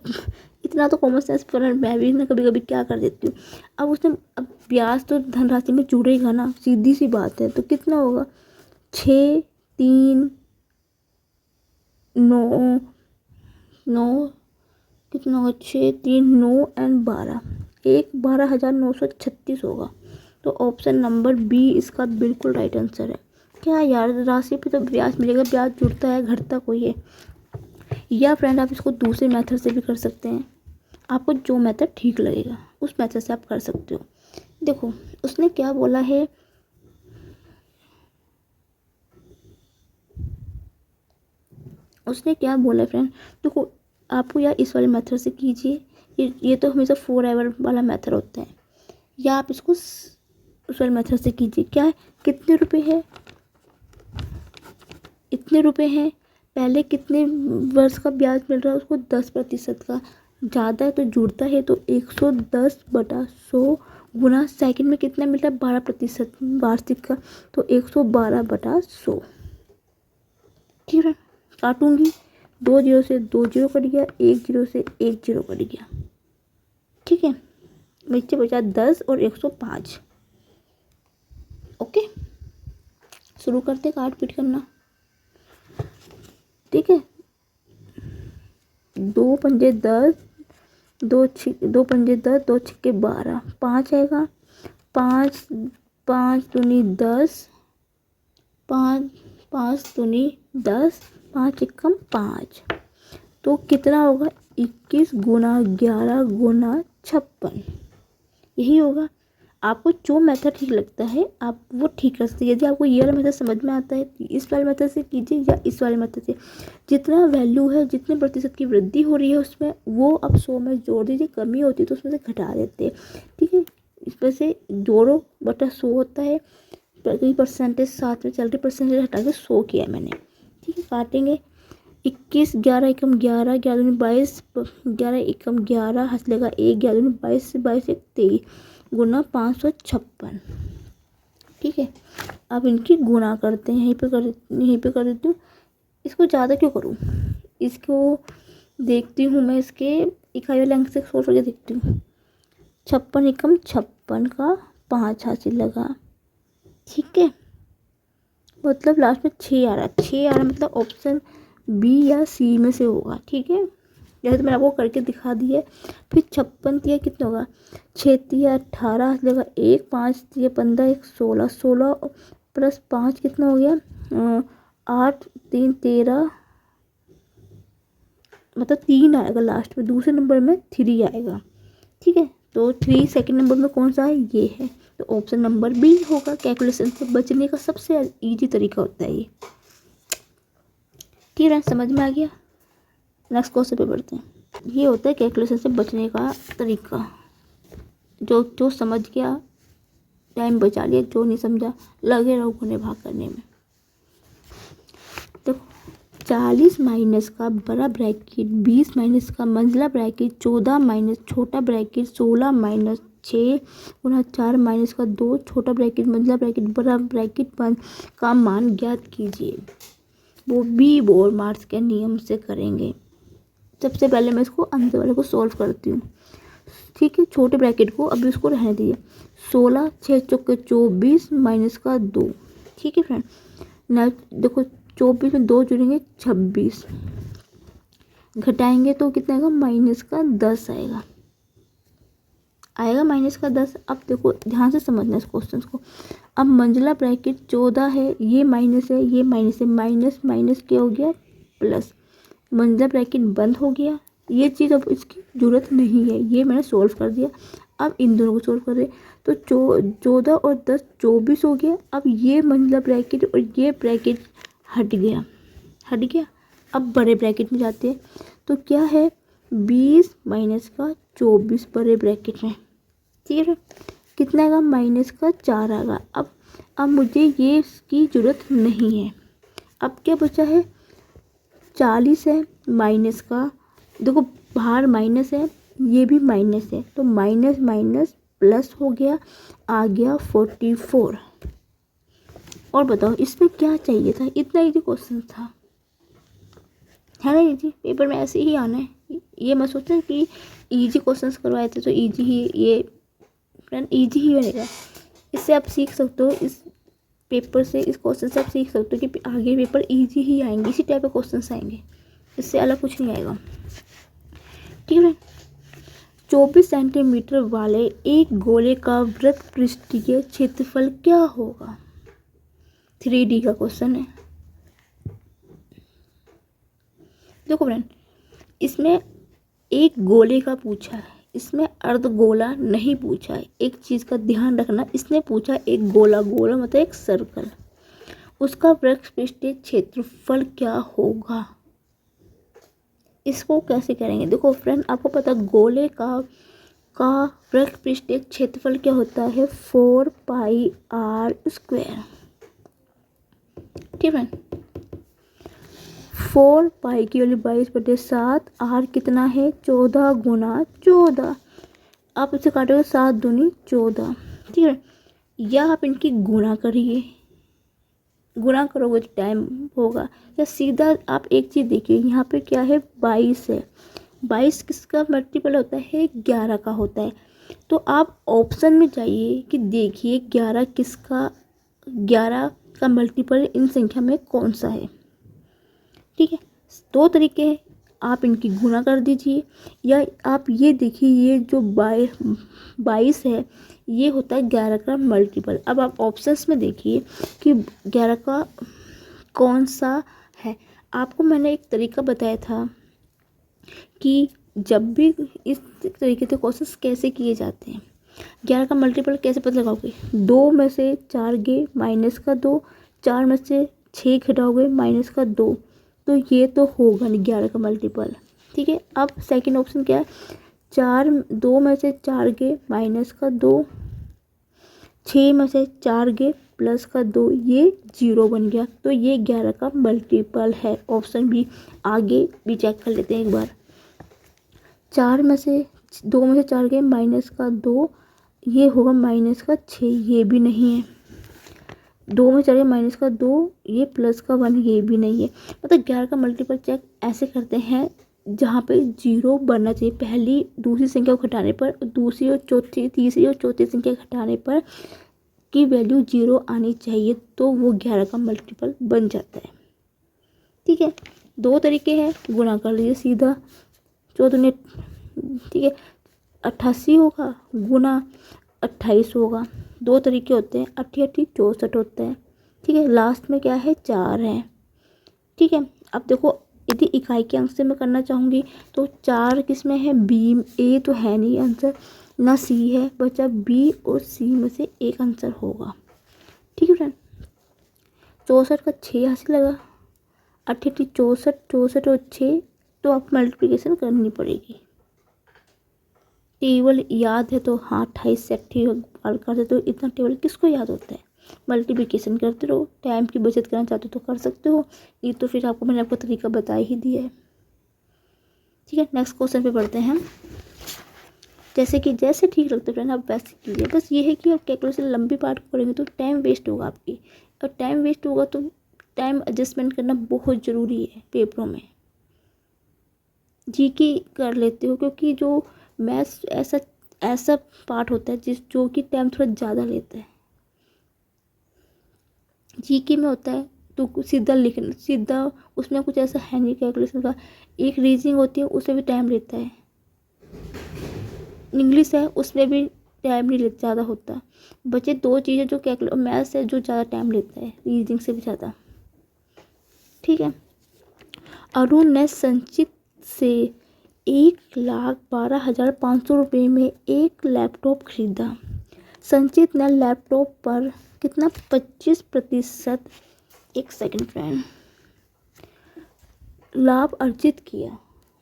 इतना तो कॉमन सेंस पर मैं भी ना कभी कभी क्या कर देती हूँ। अब ब्याज तो धनराशि में जुड़ेगा ना, सीधी सी बात है। तो कितना होगा? 6, 3, 9, कितना होगा? 6, 3, 9 एंड 12, 12,936 होगा। तो ऑप्शन नंबर बी इसका बिल्कुल राइट आंसर है। क्या यार, राशि पे तो ब्याज मिलेगा, ब्याज जुड़ता है घटता कोई है। या फ्रेंड आप इसको दूसरे मेथड से भी कर सकते हैं, आपको जो मेथड ठीक लगेगा उस मेथड से आप कर सकते हो। देखो उसने क्या बोला है, फ्रेंड, देखो आपको या इस वाले मेथड से कीजिए, ये तो हमेशा फॉर एवर वाला मेथड होता है, या आप इसको उस वाले मेथड से कीजिए। क्या है, कितने रुपए है? इतने रुपए हैं। पहले कितने वर्ष का ब्याज मिल रहा है उसको? 10% का। ज़्यादा है तो जुड़ता है, तो 110/100 गुना सेकंड में कितना मिल रहा है? 12% वार्षिक का, तो 112/100, ठीक है। काटूंगी, 2 जीरो से 2 जीरो कट गया, 1 जीरो से 1 जीरो कट गया, ठीक है। नीचे बचा 10 और 105। ओके, शुरू करते काट पीट करना, ठीक है। 2 पंजे 10, 2 पंजे 10, 2 छक्के 12, 5 आएगा। 5 दूनी 10, 5 दूनी 10, 5 एकम 5, तो कितना होगा? 21 गुना 11 गुना 56, यही होगा। आपको जो मेथड ठीक लगता है आप वो ठीक कर सकते हैं। यदि आपको ये वाला मेथड समझ में आता है इस वाले मेथड से कीजिए, या इस वाले मेथड से। जितना वैल्यू है, जितने प्रतिशत की वृद्धि हो रही है उसमें, वो आप 100 में जोड़ दीजिए, कमी होती है तो उसमें से घटा देते हैं, ठीक है। इसमें से जोड़ो बटा 100 होता है, परसेंटेज साथ में चल रही, परसेंटेज हटा के 100 किया मैंने, ठीक है। काटेंगे, 21 11 एकम 11, 11 दूनी 22, 11 एकम 11, हंस लेगा 1, 11 दूनी 22 से 22 एक 23 गुना 556, ठीक है। अब इनकी गुणा करते हैं, यहीं पे कर देती हूँ। इसको ज़्यादा क्यों करूँ, इसको देखती हूँ मैं इसके इकाई वाले अंक से सोच के देखती हूँ। 56 एकम 56 का 5 हासिल लगा, ठीक है। मतलब लास्ट में 6 आ रहा है, 6 आ रहा मतलब ऑप्शन बी या सी में से होगा, ठीक है। जैसे तो मैंने आपको करके दिखा दी है। फिर 56 तिया कितना होगा, 6 तिया 18 लगा, 1 5 तिया 15 1 16, 16 प्लस 5 कितना हो गया 8 3 13, मतलब 3 आएगा लास्ट में, दूसरे नंबर में 3 आएगा, ठीक है। तो 3 सेकंड नंबर में कौन सा है, ये है। तो ऑप्शन नंबर बी होगा। कैलकुलेशन से बचने का सबसे इजी तरीका होता है ये, ठीक है। समझ में आ गया। नेक्स्ट क्वेश्चन पे बढ़ते हैं। ये होता है कैलकुलेशन से बचने का तरीका। जो समझ गया टाइम बचा लिया, जो नहीं समझा लगे रहो गुने भाग करने में। तो 40 माइनस का बड़ा ब्रैकेट 20 माइनस का मंझला ब्रैकेट 14 माइनस छोटा ब्रैकेट 16 माइनस 6 गुना 4 माइनस का 2 छोटा ब्रैकेट मंझला ब्रैकेट बड़ा ब्रैकेट 5 का मान ज्ञात कीजिए। वो बी बोर्ड मार्क्स के नियम से करेंगे। सबसे पहले मैं इसको अंदर वाले को सॉल्व करती हूँ, ठीक है। छोटे ब्रैकेट को अभी उसको रहने दीजिए। 16 6 चौके 24 माइनस का 2, ठीक है फ्रेंड। ना देखो 24 में 2 जुड़ेंगे 26, घटाएंगे तो कितना आएगा माइनस का 10 आएगा, माइनस का 10। अब देखो ध्यान से समझना इस क्वेश्चन को। अब मंझला ब्रैकेट 14 है, ये माइनस है, ये माइनस है, माइनस माइनस क्या हो गया प्लस, मंझला ब्रैकेट बंद हो गया। ये चीज़ अब इसकी जरूरत नहीं है, ये मैंने सोल्व कर दिया। अब इन दोनों को सोल्व कर रहे तो 14 और 10 24 हो गया। अब ये मंझला ब्रैकेट और ये ब्रैकेट हट गया। अब बड़े ब्रैकेट में जाते हैं तो क्या है 20 माइनस का 24 बड़े ब्रैकेट में, ठीक है। कितना आएगा माइनस का 4 आएगा। अब मुझे ये इसकी ज़रूरत नहीं है। अब क्या बचा है 40 है माइनस का, देखो बाहर माइनस है, ये भी माइनस है, तो माइनस माइनस प्लस हो गया, आ गया 44। और बताओ इसमें क्या चाहिए था, इतना इजी क्वेश्चन था, है ना। इजी पेपर में ऐसे ही आना है। ये मैं सोचता हूँ कि इजी क्वेश्चंस करवाए थे तो इजी ही ये फ्रेंड इजी ही बनेगा। इससे आप सीख सकते हो, इस पेपर से इस क्वेश्चन से आप सीख सकते हो कि आगे पेपर इजी ही आएंगे, इसी टाइप के क्वेश्चंस आएंगे, इससे अलग कुछ नहीं आएगा, ठीक है। 24 सेंटीमीटर वाले एक गोले का वृत्त पृष्ठीय क्षेत्रफल क्या होगा। 3D का क्वेश्चन है। देखो फ्रेंड इसमें एक गोले का पूछा है, इसमें अर्धगोला नहीं पूछा है। एक चीज़ का ध्यान रखना, इसने पूछा एक गोला, गोला मतलब एक सर्कल, उसका वृत्त पृष्ठीय क्षेत्रफल क्या होगा। इसको कैसे करेंगे, देखो फ्रेंड आपको पता गोले का वृत्त पृष्ठीय क्षेत्रफल क्या होता है 4πr², ठीक है। 4 की वैल्यू 22/7, आर कितना है 14 गुना 14। आप इसे काटोगे 7 दूनी 14, ठीक है। या आप इनकी गुणा करिए, गुणा करोगे तो टाइम होगा, या सीधा आप एक चीज़ देखिए यहाँ पे क्या है 22 है, 22 किसका मल्टीपल होता है 11 का होता है। तो आप ऑप्शन में जाइए कि देखिए 11 का मल्टीपल इन संख्या में कौन सा है, ठीक है। 2 तरीके हैं, आप इनकी गुणा कर दीजिए, या आप ये देखिए ये जो 22 है ये होता है 11 का मल्टीपल। अब आप ऑप्शंस में देखिए कि 11 का कौन सा है। आपको मैंने एक तरीका बताया था कि जब भी इस तरीके से क्वेश्चंस कैसे किए जाते हैं, 11 का मल्टीपल कैसे पता लगाओगे, 2 में से 4 गए माइनस का 2, 4 में से 6 घटाओगे माइनस का 2, तो ये तो होगा नहीं 11 का मल्टीपल, ठीक है। अब सेकंड ऑप्शन क्या है 2 में से 4 गए माइनस का 2, 6 में से 4 गए प्लस का 2, ये 0 बन गया, तो ये 11 का मल्टीपल है। Option B. आगे भी चेक कर लेते हैं एक बार। 2 में से 4 गए माइनस का 2, ये होगा माइनस का 6, ये भी नहीं है। 2 में 4 माइनस का 2, ये प्लस का 1, ये भी नहीं है। मतलब 11 का मल्टीपल चेक ऐसे करते हैं जहाँ पे 0 बनना चाहिए पहली दूसरी संख्या को घटाने पर, दूसरी और चौथी तीसरी और चौथी संख्या घटाने पर की वैल्यू 0 आनी चाहिए, तो वो 11 का मल्टीपल बन जाता है। ठीक है, 2 तरीके हैं, गुणा कर लीजिए सीधा, 14 ठीक है 88 होगा गुना 28 होगा। 2 तरीके होते हैं, 88 64 होता है। ठीक है, लास्ट में क्या है 4 है। ठीक है, अब देखो यदि इकाई के अंक से मैं करना चाहूँगी तो 4 किस में है, बी, ए तो है नहीं आंसर, ना सी है, बचा बी और सी में से एक आंसर होगा। ठीक है फ्रेंड, 64 का 6 यहाँ से लगा, 88 64 64 और 6, तो आप मल्टीप्लिकेशन करनी पड़ेगी। टेबल याद है तो हाँ 28 से 28 बार करते तो इतना टेबल किसको याद होता है। मल्टीप्लिकेशन करते रहो, टाइम की बचत करना चाहते हो तो कर सकते हो, ये तो फिर आपको मैंने आपको तरीका बता ही दिया है। ठीक है, नेक्स्ट क्वेश्चन पे बढ़ते हैं। जैसे ठीक लगता है फ्रेंड आप वैसे कीजिए, बस ये है कि आप कैलकुलेशन लंबी पार्ट करेंगे तो टाइम वेस्ट होगा आपकी, और टाइम वेस्ट होगा तो टाइम एडजस्टमेंट करना बहुत ज़रूरी है पेपरों में। जीके कर लेते हो क्योंकि जो मैथ्स ऐसा पार्ट होता है जो कि टाइम थोड़ा ज़्यादा लेता है। जीके में होता है तो सीधा लिखना, सीधा उसमें कुछ ऐसा है नहीं कैलकुलेशन का, एक रीजनिंग होती है उसमें भी टाइम लेता है, इंग्लिश है उसमें भी टाइम नहीं लेता ज़्यादा होता। बचे 2 चीज़ें जो मैथ्स है जो ज़्यादा टाइम लेता है रीजनिंग से भी ज़्यादा। ठीक है, अरुण ने संचित से 1,12,500 रुपये में एक लैपटॉप खरीदा। संचित ने लैपटॉप पर कितना 25%, एक सेकंड फ्रेंड, लाभ अर्जित किया।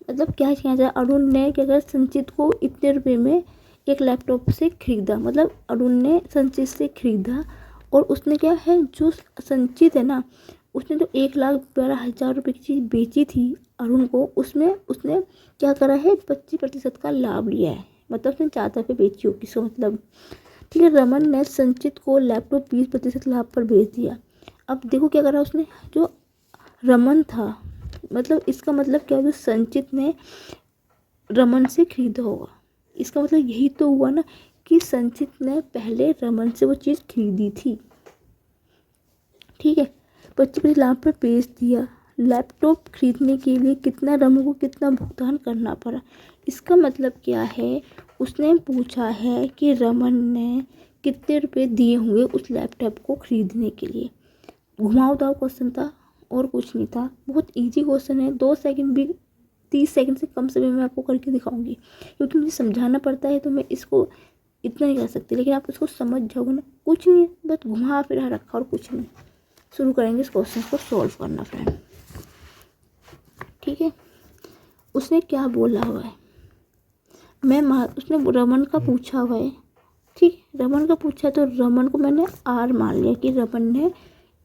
मतलब क्या किया जाए, अरुण ने क्या करा, संचित को इतने रुपये में एक लैपटॉप से खरीदा, मतलब अरुण ने संचित से खरीदा और उसने क्या है, जो संचित है ना उसने तो 1,12,000 रुपये की चीज़ बेची थी अरुण को, उसमें उसने क्या करा है 25% का लाभ लिया है, मतलब उसने 4 रुपये बेची होगी सो मतलब। ठीक है, रमन ने संचित को लैपटॉप 20% लाभ पर बेच दिया। अब देखो क्या करा उसने, जो रमन था मतलब इसका मतलब क्या, जो संचित ने रमन से खरीदा होगा, इसका मतलब यही तो हुआ ना कि संचित ने पहले रमन से वो चीज़ खरीदी थी। ठीक है, 25% लाभ पर बेच दिया। लैपटॉप खरीदने के लिए कितना रमन को कितना भुगतान करना पड़ा, इसका मतलब क्या है, उसने पूछा है कि रमन ने कितने रुपए दिए होंगे उस लैपटॉप को खरीदने के लिए। घुमावदार क्वेश्चन था और कुछ नहीं था, बहुत इजी क्वेश्चन है, 2 सेकंड भी 30 सेकंड से कम समय में आपको करके दिखाऊंगी, क्योंकि मुझे समझाना पड़ता है तो मैं इसको इतना नहीं कर सकती, लेकिन आप इसको समझ जाओगे ना, कुछ नहीं है बस घुमा फिरा रखा और कुछ नहीं। शुरू करेंगे इस क्वेश्चन को सॉल्व करना फ्रेंड। ठीक है, उसने क्या बोला हुआ है, उसने रमन का पूछा हुआ है। ठीक, रमन का पूछा तो रमन को मैंने आर मान लिया कि रमन ने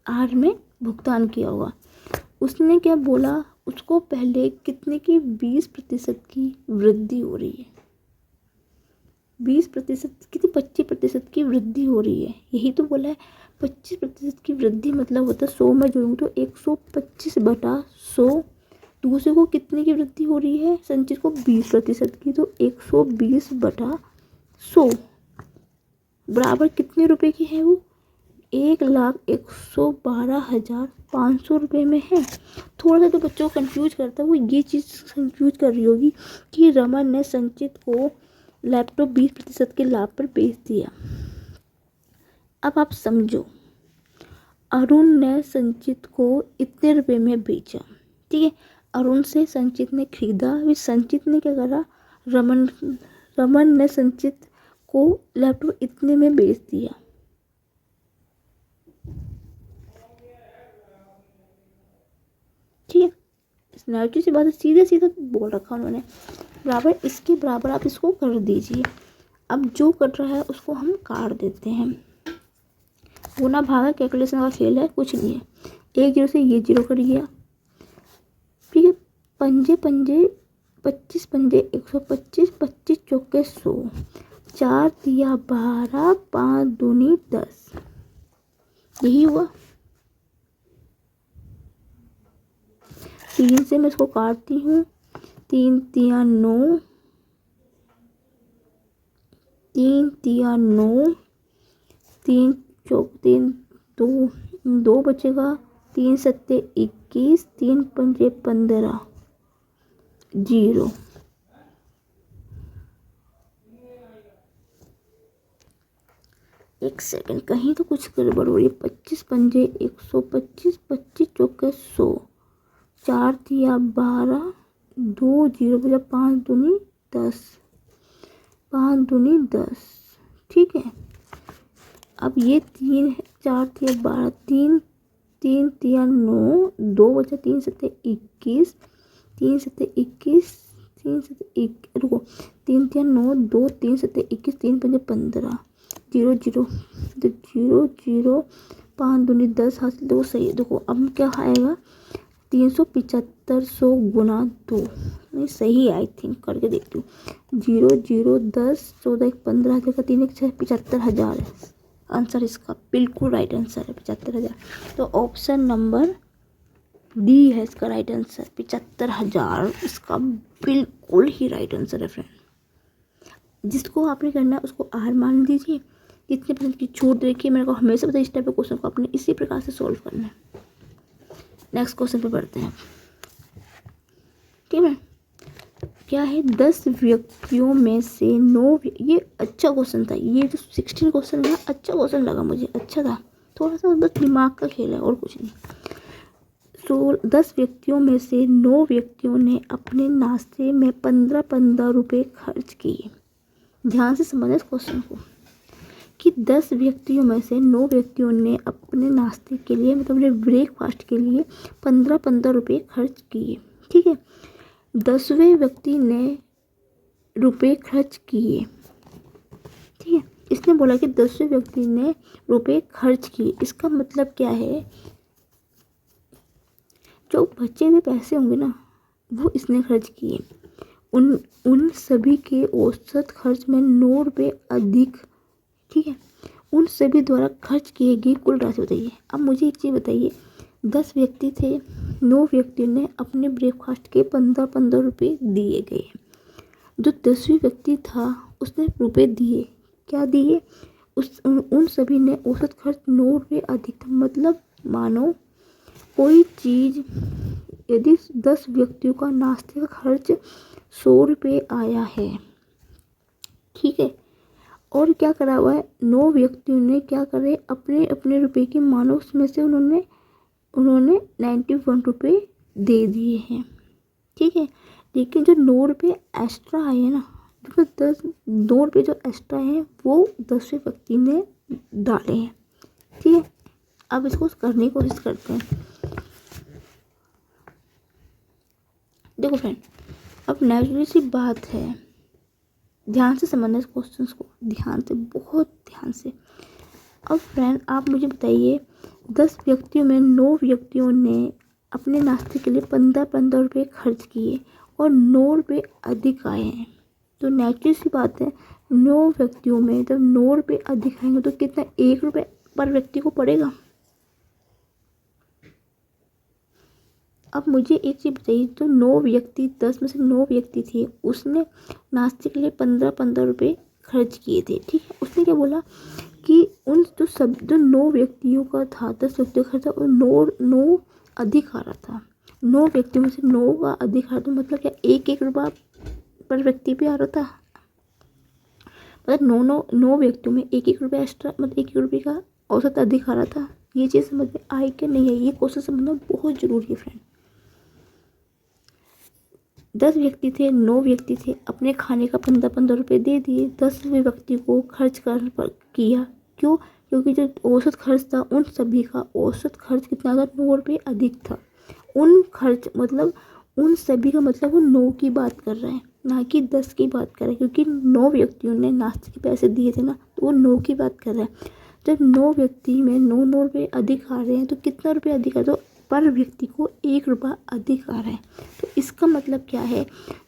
आर में भुगतान किया होगा। उसने क्या बोला, उसको पहले कितने की 20% की वृद्धि हो रही है, 20% कितनी 25% की वृद्धि हो रही है, यही तो बोला है। 25% की वृद्धि मतलब होता है 100 में जोड़ूंगी तो 125/100। दूसरे को कितने की वृद्धि हो रही है, संचित को 20% की, तो 120/100 बराबर कितने रुपए की है वो, 1,112,500 रुपये में है। थोड़ा सा तो बच्चों को कंफ्यूज करता है, वो ये चीज़ कंफ्यूज कर रही होगी कि रमन ने संचित को लैपटॉप 20% के लाभ पर बेच दिया। अब आप समझो, अरुण ने संचित को इतने रुपए में बेचा। ठीक है, अरुण से संचित ने खरीदा, फिर संचित ने क्या करा, रमन ने संचित को लैपटॉप इतने में बेच दिया। ठीक है, स्नैपची से बात सीधे सीधा बोल रखा उन्होंने, बराबर इसके बराबर आप इसको कर दीजिए। अब जो कट रहा है उसको हम काट देते हैं। गुना भागा कैलकुलेशन का खेल है, कुछ नहीं है। 1 0 से ये 0 कट गया। ठीक है, पंजे पंजे 25 पंजे 125, 25 चौके 100, 4 दिया 12, 5 दूनी 10। यही हुआ। 3 से मैं इसको काटती हूँ, 3 तिया 9, 3 तिया 9, 3 चौक 3 2 बचेगा, 3 सत्ते 21, 3 पंजे 15, 0। एक सेकंड, कहीं तो कुछ गड़बड़ हो रही है। 25 पंजे 125, 25 चौके 100, 4 तिया 12, 2 0 बजा, 5 दूनी 10, 5 दूनी 10। ठीक है, अब ये 3 4 तिया 12, 3 3 तिया 9, 2 बचा, 3 सत्ते 21, 3 सत्ते 21, 3 सत्ते रुको, 3 तिया 9, 2 3 सत्ते 21, 3 पंजे 15, 0 0, तो 0 0, 5 दूनी 10 हासिल। देखो सही है। देखो अब क्या आएगा, 375 100 गुना 2। नहीं सही है, आई थिंक करके देखती हूँ। 0 0 10 14 1 15 देखा, 3 1 6 75,000 है आंसर इसका। बिल्कुल राइट आंसर है 75,000। तो ऑप्शन नंबर डी है इसका राइट आंसर। 75,000 इसका बिल्कुल ही राइट आंसर है फ्रेंड। जिसको आपने करना है उसको आर मान दीजिए, कितने परसेंट की छूट देखिए। मेरे को हमेशा पता है इस टाइप के क्वेश्चन को आपने इसी प्रकार से सॉल्व करना है। नेक्स्ट क्वेश्चन पे बढ़ते हैं। ठीक है, क्या है, 10 व्यक्तियों में से 9, ये अच्छा क्वेश्चन था। ये जो 16 क्वेश्चन है अच्छा क्वेश्चन लगा मुझे, अच्छा था। थोड़ा सा बस दिमाग का खेल है और कुछ नहीं। 10 व्यक्तियों में से 9 व्यक्तियों ने अपने नाश्ते में 15 रुपये खर्च किए। ध्यान से समझना इस क्वेश्चन को कि 10 व्यक्तियों में से 9 व्यक्तियों ने अपने नाश्ते के लिए, मतलब अपने ब्रेकफास्ट के लिए 15 रुपये खर्च किए। ठीक है, 10वें व्यक्ति ने रुपये खर्च किए। ठीक है, इसने बोला कि 10वें व्यक्ति ने रुपये खर्च किए। इसका मतलब क्या है, जो बचे हुए पैसे होंगे ना वो इसने खर्च किए। उन सभी के औसत खर्च में 9 रुपये अधिक। ठीक है, उन सभी द्वारा खर्च किए गए कुल राशि बताइए। अब मुझे एक चीज़ बताइए, 10 व्यक्ति थे, 9 व्यक्ति ने अपने ब्रेकफास्ट के 15 रुपये दिए गए। जो 10वीं व्यक्ति था उसने रुपये दिए, क्या दिए, उन सभी ने औसत खर्च 9 रुपये अधिक था। मतलब मानो कोई चीज़, यदि 10 व्यक्तियों का नाश्ते का खर्च 100 रुपये आया है, ठीक है, और क्या करा हुआ है, 9 व्यक्तियों ने क्या करे, अपने अपने रुपये की मानो उसमें से उन्होंने 91 रुपये दे दिए हैं। ठीक है, लेकिन जो 9 रुपये एक्स्ट्रा आए हैं ना, जो 9 रुपये जो एक्स्ट्रा हैं वो 10वें व्यक्ति ने डाले हैं। ठीक है, अब इसको करने की कोशिश करते हैं। देखो फ्रेंड, अब नेचुरली सी बात है, ध्यान से समझना इस क्वेश्चन को, ध्यान से, बहुत ध्यान से। अब फ्रेंड आप मुझे बताइए, 10 व्यक्तियों में 9 व्यक्तियों ने अपने नाश्ते के लिए 15 रुपये खर्च किए और 9 रुपये अधिक आए हैं। तो नेचुरल सी बात है, 9 व्यक्तियों में जब 9 रुपये अधिक आएंगे तो कितना, 1 रुपये पर व्यक्ति को पड़ेगा। अब मुझे एक चीज़ बताइए, तो 9 व्यक्ति, 10 में से 9 व्यक्ति थे, उसने नाश्ते के लिए 15 रुपये खर्च किए थे। ठीक है, उसने क्या बोला कि उन जो 9 व्यक्तियों का था, 10 व्यक्तियों का खर्चा, और 9 अधिक आ रहा था। 9 व्यक्तियों में से 9 का अधिक आ रहा था, मतलब क्या 1 रुपया पर व्यक्ति पे आ रहा था। मतलब 9 व्यक्तियों में 1 रुपया एक्स्ट्रा, मतलब 1 रुपये का औसत अधिक आ रहा था। ये चीज़ समझ में आई कि नहीं है, ये क्वेश्चन समझना बहुत ज़रूरी है फ्रेंड। 10 व्यक्ति थे, 9 व्यक्ति थे, अपने खाने का 15 रुपये दे दिए, 10वें व्यक्ति को खर्च किया। क्यों, क्योंकि जो औसत खर्च था उन सभी का औसत खर्च कितना था, 9 रुपये अधिक था। उन सभी का मतलब वो 9 की बात कर रहे हैं, ना कि 10 की बात कर रहे हैं, क्योंकि 9 व्यक्तियों ने नाश्ते के पैसे दिए थे ना, तो वो 9 की बात कर रहे हैं। जब 9 व्यक्ति में 9 रुपये अधिक आ रहे हैं तो कितना रुपये अधिक है, तो पर व्यक्ति को 1 रुपया अधिक आ रहा है। तो इसका मतलब क्या है,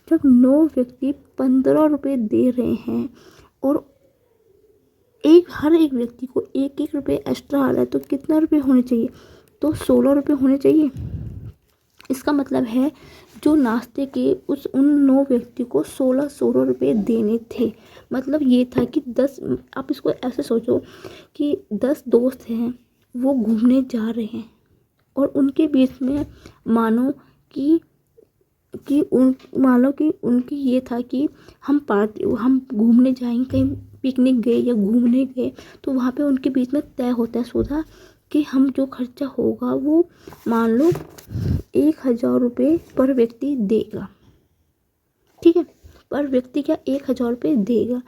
जब 9 व्यक्ति 15 रुपये दे रहे हैं और हर एक व्यक्ति को 1-1 रुपये एक्स्ट्रा आ रहा है तो कितना रुपये होने चाहिए? तो 16 रुपये होने चाहिए। इसका मतलब है जो नाश्ते के उन 9 व्यक्ति को 16 रुपये देने थे। मतलब ये था कि 10, आप इसको ऐसे सोचो कि 10 दोस्त हैं, वो घूमने जा रहे हैं और उनके बीच में मानो कि उनकी ये था कि हम घूमने जाएंगे, कहीं पिकनिक गए या घूमने गए, तो वहाँ पे उनके बीच में तय होता है सौदा कि हम जो खर्चा होगा वो मान लो 1000 रुपये पर व्यक्ति देगा। ठीक है, पर व्यक्ति क्या 1000 रुपये देगा।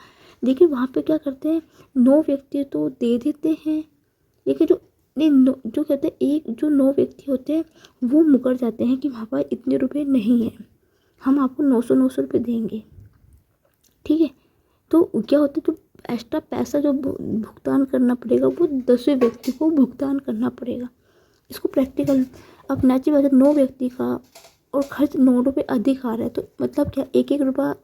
देखिए वहाँ पे क्या करते हैं, 9 व्यक्ति तो दे देते हैं, लेकिन जो कहते हैं जो 9 व्यक्ति होते हैं वो मुकर जाते हैं कि वहाँ पर इतने रुपए नहीं है, हम आपको 900 रुपये देंगे। ठीक है, तो क्या होता है, जो एक्स्ट्रा पैसा जो भुगतान करना पड़ेगा वो 10वें व्यक्ति को भुगतान करना पड़ेगा। इसको प्रैक्टिकल अब नेचुरल बात है, 9 व्यक्ति का और खर्च 9 रुपये अधिक आ रहा है, तो मतलब क्या 1-1 रुपया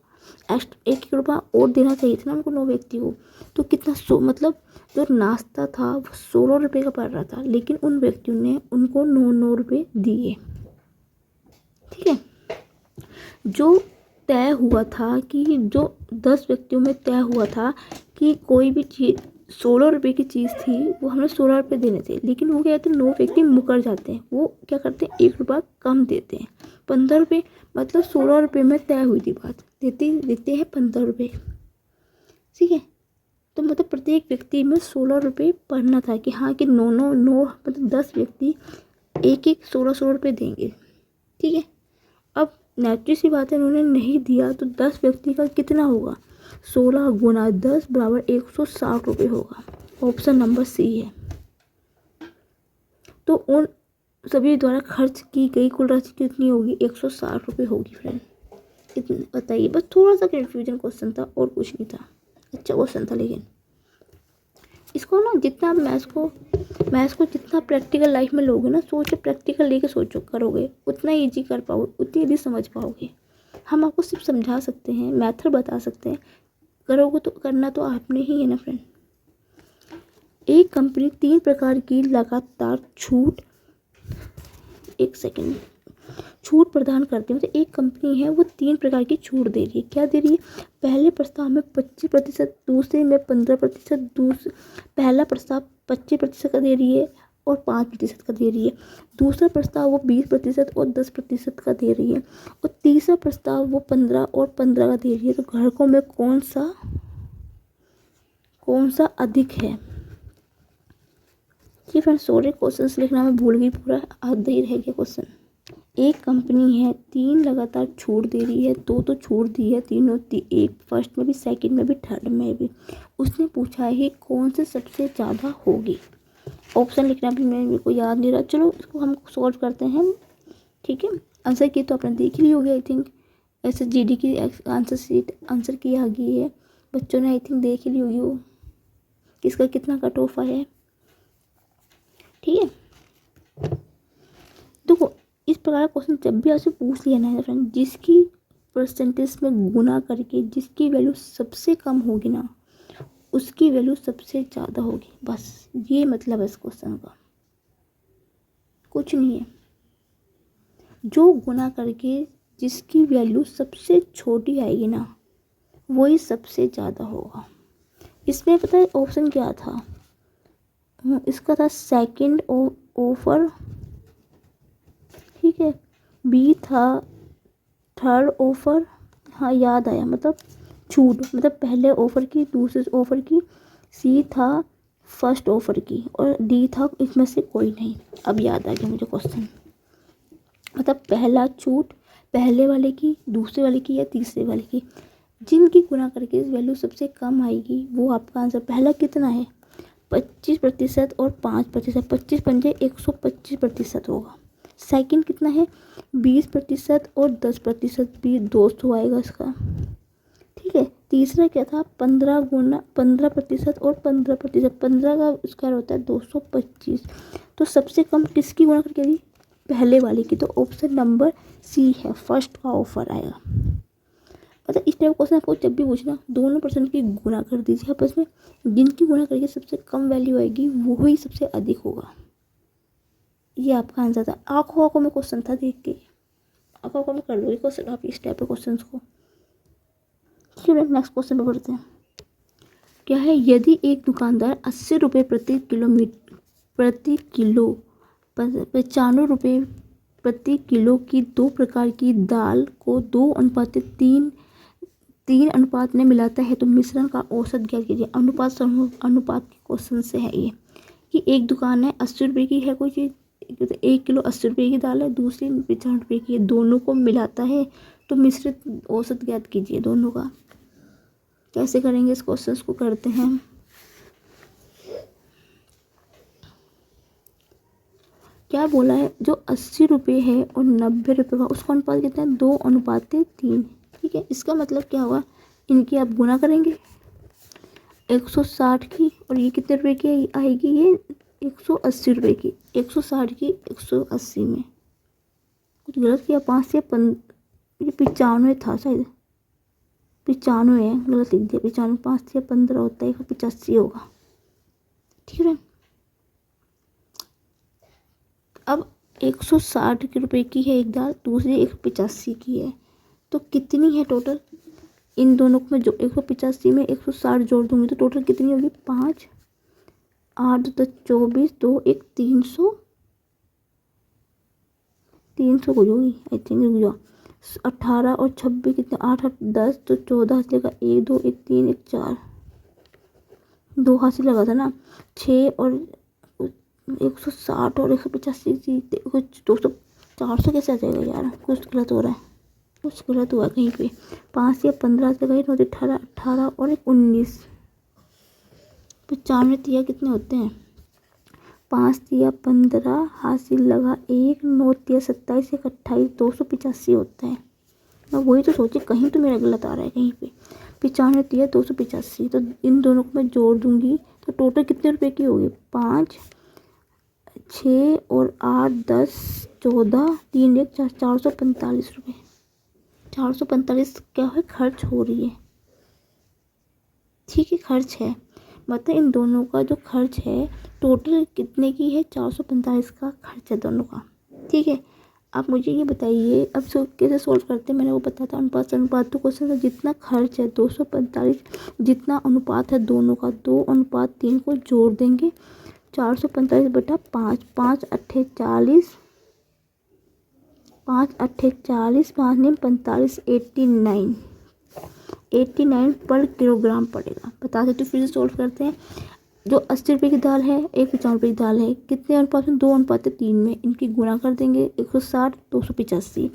एक्स्ट्रा 1-1 रुपया और देना चाहिए था ना उनको 9 व्यक्ति को। तो कितना मतलब जो नाश्ता था वो 16 रुपये का पड़ रहा था, लेकिन उन व्यक्तियों ने उनको 9 रुपये दिए। ठीक है, जो तय हुआ था कि जो 10 व्यक्तियों में तय हुआ था कि कोई भी चीज़ 16 रुपये की चीज़ थी वो हमें 16 रुपये देने थे, लेकिन वो क्या कहते हैं 9 व्यक्ति मुकर जाते हैं, वो क्या करते हैं 1 रुपया कम देते हैं, 15 रुपये। मतलब 16 रुपये में तय हुई थी बात, देते हैं 15 रुपये। ठीक है, तो मतलब प्रत्येक व्यक्ति में 16 रुपये पड़ना था कि हाँ कि 9 मतलब 10 व्यक्ति 1-1 16 रुपये देंगे। ठीक है, अब नेचुरल सी बात है, उन्होंने नहीं दिया तो 10 व्यक्ति का कितना होगा, 16 गुना 10 बराबर 160 रुपये होगा। ऑप्शन नंबर सी है। तो उन सभी द्वारा खर्च की गई कुल राशि कितनी होगी, 160 रुपये होगी फ्रेंड। इतना बताइए, बस थोड़ा सा कन्फ्यूजन क्वेश्चन था और कुछ नहीं था, अच्छा क्वेश्चन था। लेकिन इसको ना जितना मैथ्स को जितना प्रैक्टिकल लाइफ में लोगे ना, सोचो प्रैक्टिकल लेके सोचो करोगे उतना ईजी कर पाओगे, उतनी ईजी समझ पाओगे। हम आपको सिर्फ समझा सकते हैं, मेथड बता सकते हैं, करोगे तो करना तो आपने ही है ना फ्रेंड। एक कंपनी 3 प्रकार की लगातार छूट प्रदान करती है। मतलब एक कंपनी है वो 3 प्रकार की छूट दे रही है। क्या दे रही है, पहले प्रस्ताव में 25%, दूसरे में 15%, पहला प्रस्ताव 25% का दे रही है और 5% का दे रही है। दूसरा प्रस्ताव वो 20% और 10% का दे रही है, और तीसरा प्रस्ताव वो 15 और 15 का दे रही है। तो ग्राहकों में कौन सा अधिक है। जी फ्रेंड, सॉरी क्वेश्चन लिखना मैं भूल गई, पूरा आधा ही रह गया क्वेश्चन। एक कंपनी है 3 लगातार छूट दे रही है, 2 तो छूट दी है, तीनों एक फर्स्ट में भी, सेकंड में भी, थर्ड में भी। उसने पूछा है कौन से सबसे ज़्यादा होगी। ऑप्शन लिखना भी मेरे को याद नहीं रहा, चलो इसको हम सॉल्व करते हैं। ठीक है, आंसर की तो आपने देख ली होगी आई थिंक, ऐसे जीडी की आंसर शीट आंसर की आ गई है, बच्चों ने आई थिंक देख ली होगी वो किसका कितना कट ऑफ है। ठीक है, देखो इस प्रकार का क्वेश्चन जब भी आपसे पूछ लिया ना फ्रेंड, जिसकी परसेंटेज में गुना करके जिसकी वैल्यू सबसे कम होगी ना, उसकी वैल्यू सबसे ज़्यादा होगी। बस ये मतलब है इस क्वेश्चन का, कुछ नहीं है। जो गुना करके जिसकी वैल्यू सबसे छोटी आएगी ना, वही सबसे ज़्यादा होगा। इसमें पता है ऑप्शन क्या था, इसका था सेकंड ऑफर, ठीक है, बी था थर्ड ऑफर, हाँ याद आया, मतलब छूट, मतलब पहले ऑफर की, दूसरे ऑफर की, सी था फर्स्ट ऑफर की, और डी था इसमें से कोई नहीं। अब याद आ गया मुझे क्वेश्चन, मतलब पहला छूट पहले वाले की, दूसरे वाले की या तीसरे वाले की, जिनकी गुना करके वैल्यू सबसे कम आएगी वो आपका आंसर। पहला कितना है 25% और 5%, 25 पंजे 125% होगा। सेकंड कितना है 20% और 10%, भी 200 आएगा इसका। ठीक है, तीसरा क्या था 15% और 15%, 15 का स्क्वायर होता है 225। तो सबसे कम किसकी गुना करके दी, पहले वाले की। तो ऑप्शन नंबर सी है, फर्स्ट का ऑफर आएगा। मतलब इस टाइप क्वेश्चन आपको जब भी पूछना, दोनों परसेंट की गुणा कर दीजिए आपस में, जिनकी गुणा करके सबसे कम वैल्यू आएगी वो ही सबसे अधिक होगा। ये आपका आंसर था। आंखों आंखों में क्वेश्चन था, देख के आंखों आंखों में कर लोगे क्वेश्चन आप इस टाइप के क्वेश्चन को। ठीक है, नेक्स्ट क्वेश्चन पे बढ़ते हैं। क्या है, यदि एक दुकानदार 80 रुपये प्रति किलो 95 रुपये प्रति किलो की 2 प्रकार की दाल को 2:3 अनुपात में मिलाता है तो मिश्रण का औसत ज्ञात कीजिए। अनुपात के क्वेश्चन से है ये, कि एक दुकान है 80 रुपये की है कोई चीज़, 1 किलो 80 रुपये की दाल है, दूसरी 95 रुपये की है, दोनों को मिलाता है तो मिश्रित औसत ज्ञात कीजिए दोनों का। कैसे करेंगे इस क्वेश्चन को, करते हैं। क्या बोला है, जो 80 रुपये है और 90 रुपये का, उसका अनुपात कितना है, 2:3। ठीक है, इसका मतलब क्या हुआ, इनकी आप गुना करेंगे 160 की, और ये कितने रुपए की आएगी, ये 180 रुपये की, 160 की 180 में कुछ गलत किया, 5 से 95 था शायद, 95 है, गलत लिख दिया, 95, 5 से 15 होता है, 185 होगा। ठीक है, अब 160 रुपये की है एक दाल, दूसरी 185 की है, तो कितनी है टोटल, इन दोनों को मैं जो 185 में 160 जोड़ दूंगी तो टोटल कितनी होगी, 5, 8, 10, 24, 2, 1, 300 कुछ होगी आई थिंक, 18 और 26 कितने, 8, 8, 10 तो 14 से लगा, 1, 2, 1, 3, 1, 4, 2 हाथ से लगा था ना, 6 और 160 और 185 कुछ 200, 400 कैसे आ जाएगा यार, कुछ गलत हो रहा है, कुछ गलत हुआ कहीं पे। 5 या 15 से गई, 18, 18 और 19, 95 तिया कितने होते हैं, 5 तिया 15, हाथ से लगा 1, 9 तिया 27, 1, 28, 285 होता है। मैं वही तो सोची कहीं तो मेरा गलत आ रहा है कहीं पे। 95 तिया 285, तो इन दोनों को मैं जोड़ दूंगी तो टोटल कितने रुपए की होगी, 5, 6 और 8, 10, 14, 3, 1, 4, 445 रुपये। 445 क्या है, खर्च हो रही है। ठीक है, खर्च है, मतलब इन दोनों का जो खर्च है टोटल कितने की है, 445 का खर्च है दोनों का। ठीक है, आप मुझे ये बताइए, अब कैसे सॉल्व करते हैं, मैंने वो बताया था अनुपात तो क्वेश्चन है, जितना खर्च है 245, जितना अनुपात है दोनों का 2:3 को जोड़ देंगे, 445 बटा 5, 5 अट्ठे 40, 5 अट्ठे 40, 5 ने 45, 89 पर किलोग्राम पड़ेगा। बता सकते हो, फिर से सॉल्व करते हैं। जो 80 रुपये की दाल है, 195 रुपये की दाल है, कितने अनुपात में, 2:3 में, इनकी गुणा कर देंगे, 160, 285।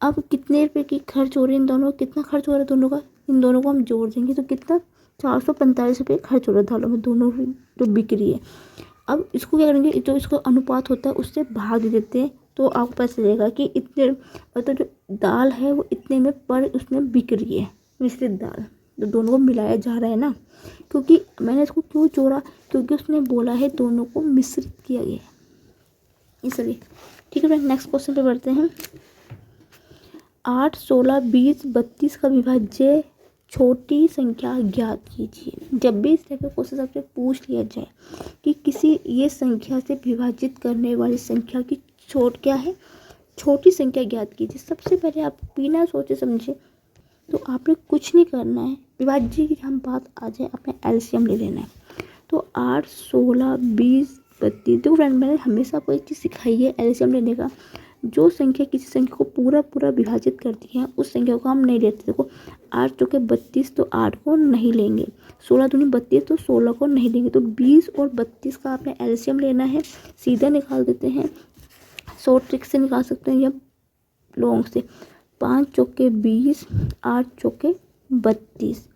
अब कितने रुपए की खर्च हो रही है इन दोनों, कितना खर्च हो रहा है दोनों का, इन दोनों को हम जोड़ देंगे तो कितना, 445 रुपये खर्च हो रहा है दालों में, दोनों जो बिक रही है। अब इसको क्या करेंगे, जो इसका अनुपात होता है उससे भाग दे देते हैं, तो आपको पता चलेगा कि इतने, मतलब जो दाल है वो इतने में पर उसमें बिक रही है, मिश्रित दाल, तो दोनों को मिलाया जा रहा है ना, क्योंकि मैंने इसको क्यों जोड़ा, क्योंकि उसने बोला है दोनों को मिश्रित किया गया है, इसलिए। ठीक है, नेक्स्ट क्वेश्चन पे बढ़ते हैं। 8, 16, 20, 32 का विभाज्य छोटी संख्या ज्ञात कीजिए। जब भी इस टाइप का क्वेश्चन आपसे पूछ लिया जाए कि किसी ये संख्या से विभाजित करने वाली संख्या की क्या है, छोटी संख्या ज्ञात कीजिए, सबसे पहले आप बिना सोचे समझे तो आपने कुछ नहीं करना है, विभाज्य की हम बात आ जाए, आपने एलसीएम ले लेना है। तो 8, 16, 20, 32, तो फ्रेंड मैंने हमेशा आपको एक चीज़ सिखाई है एलसीएम लेने का, जो संख्या किसी संख्या को पूरा विभाजित करती है उस संख्या को हम नहीं लेते। देखो 8 चौके 32, तो 8 को नहीं लेंगे, 16 दूनी 32, तो 16 को नहीं लेंगे, तो 20 और 32 का आपने एलसीएम लेना है, सीधा निकाल देते हैं, शॉर्ट ट्रिक से निकाल सकते हैं या लॉन्ग से। 5 चौके 20, 8 चौके 32,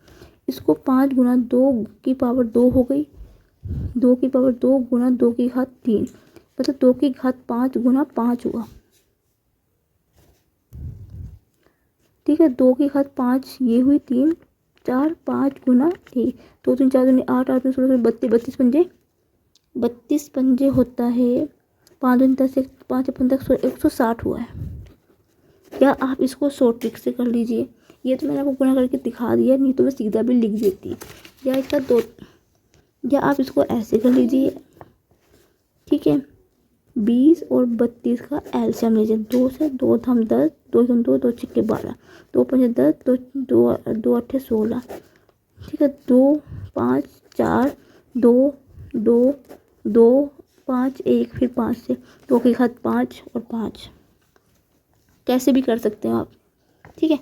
इसको 5 गुना 2 की पावर 2 हो गई, 2 की पावर 2 गुना 2 की घात 3, मतलब 2 की घात 5 गुना 5 हुआ। ठीक है, 2 की घात 5 ये हुई, 3, 4, 5 गुना 1, 2, 3, 4, 2, 8, 8, 16, 32 पंजे, 32 पंजे होता है, 5, 10, 5, 15, 160 हुआ है। या आप इसको शॉर्ट ट्रिक से कर लीजिए, ये तो मैंने आपको गुणा करके दिखा दिया, नहीं तो मैं सीधा भी लिख देती। या इसका 2, या आप इसको ऐसे कर लीजिए, ठीक है। 20 और 32 का एलसीएम लीजिए। 2 से 2 हम 10, 2 हम 2, 2 6 12, 2 5 10, 2 8 16, ठीक है। 2 5 4 2 2 2 5 1, फिर 5 से 2 के साथ 5 और 5, कैसे भी कर सकते हो आप, ठीक है।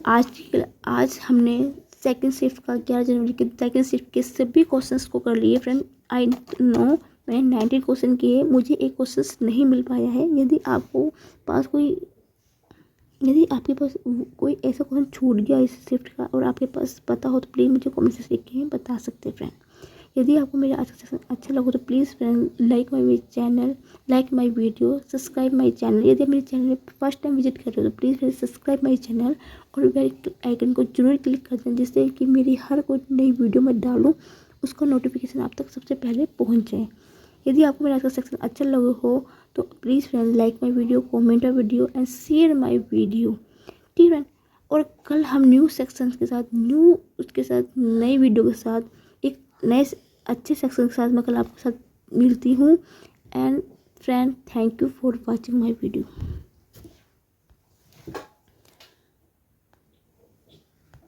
आज हमने सेकंड शिफ्ट का 11 जनवरी के सेकंड शिफ्ट के सभी क्वेश्चंस को कर लिए फ्रेंड। आई नो मैंने 19 क्वेश्चन किए, मुझे एक क्वेश्चन नहीं मिल पाया है। यदि आपके पास कोई ऐसा क्वेश्चन छूट गया इस शिफ्ट का और आपके पास पता हो तो प्लीज़ मुझे कमेंट से लिख के बता सकते हैं फ्रेंड। यदि आपको मेरा आज का सेशन अच्छा लगा तो please friend like my channel, like my video, subscribe my channel. यदि आप मेरे चैनल में फर्स्ट टाइम विजिट कर रहे हो तो please friend subscribe my channel और बेल आइकन को जरूर क्लिक कर दें, जिससे कि मेरी हर कोई नई वीडियो मैं डालूँ उसका नोटिफिकेशन आप तक सबसे पहले पहुँच जाए। यदि आपको मेरा आज का सेक्शन अच्छा लगा हो तो please friend like my video, comment my video and share my video, ठीक है फ्रेंड। और कल हम न्यू सेक्शन के साथ नई वीडियो के साथ एक नए अच्छे सेक्शन के साथ मैं कल आपके साथ मिलती हूँ। And friend thank you for watching my video.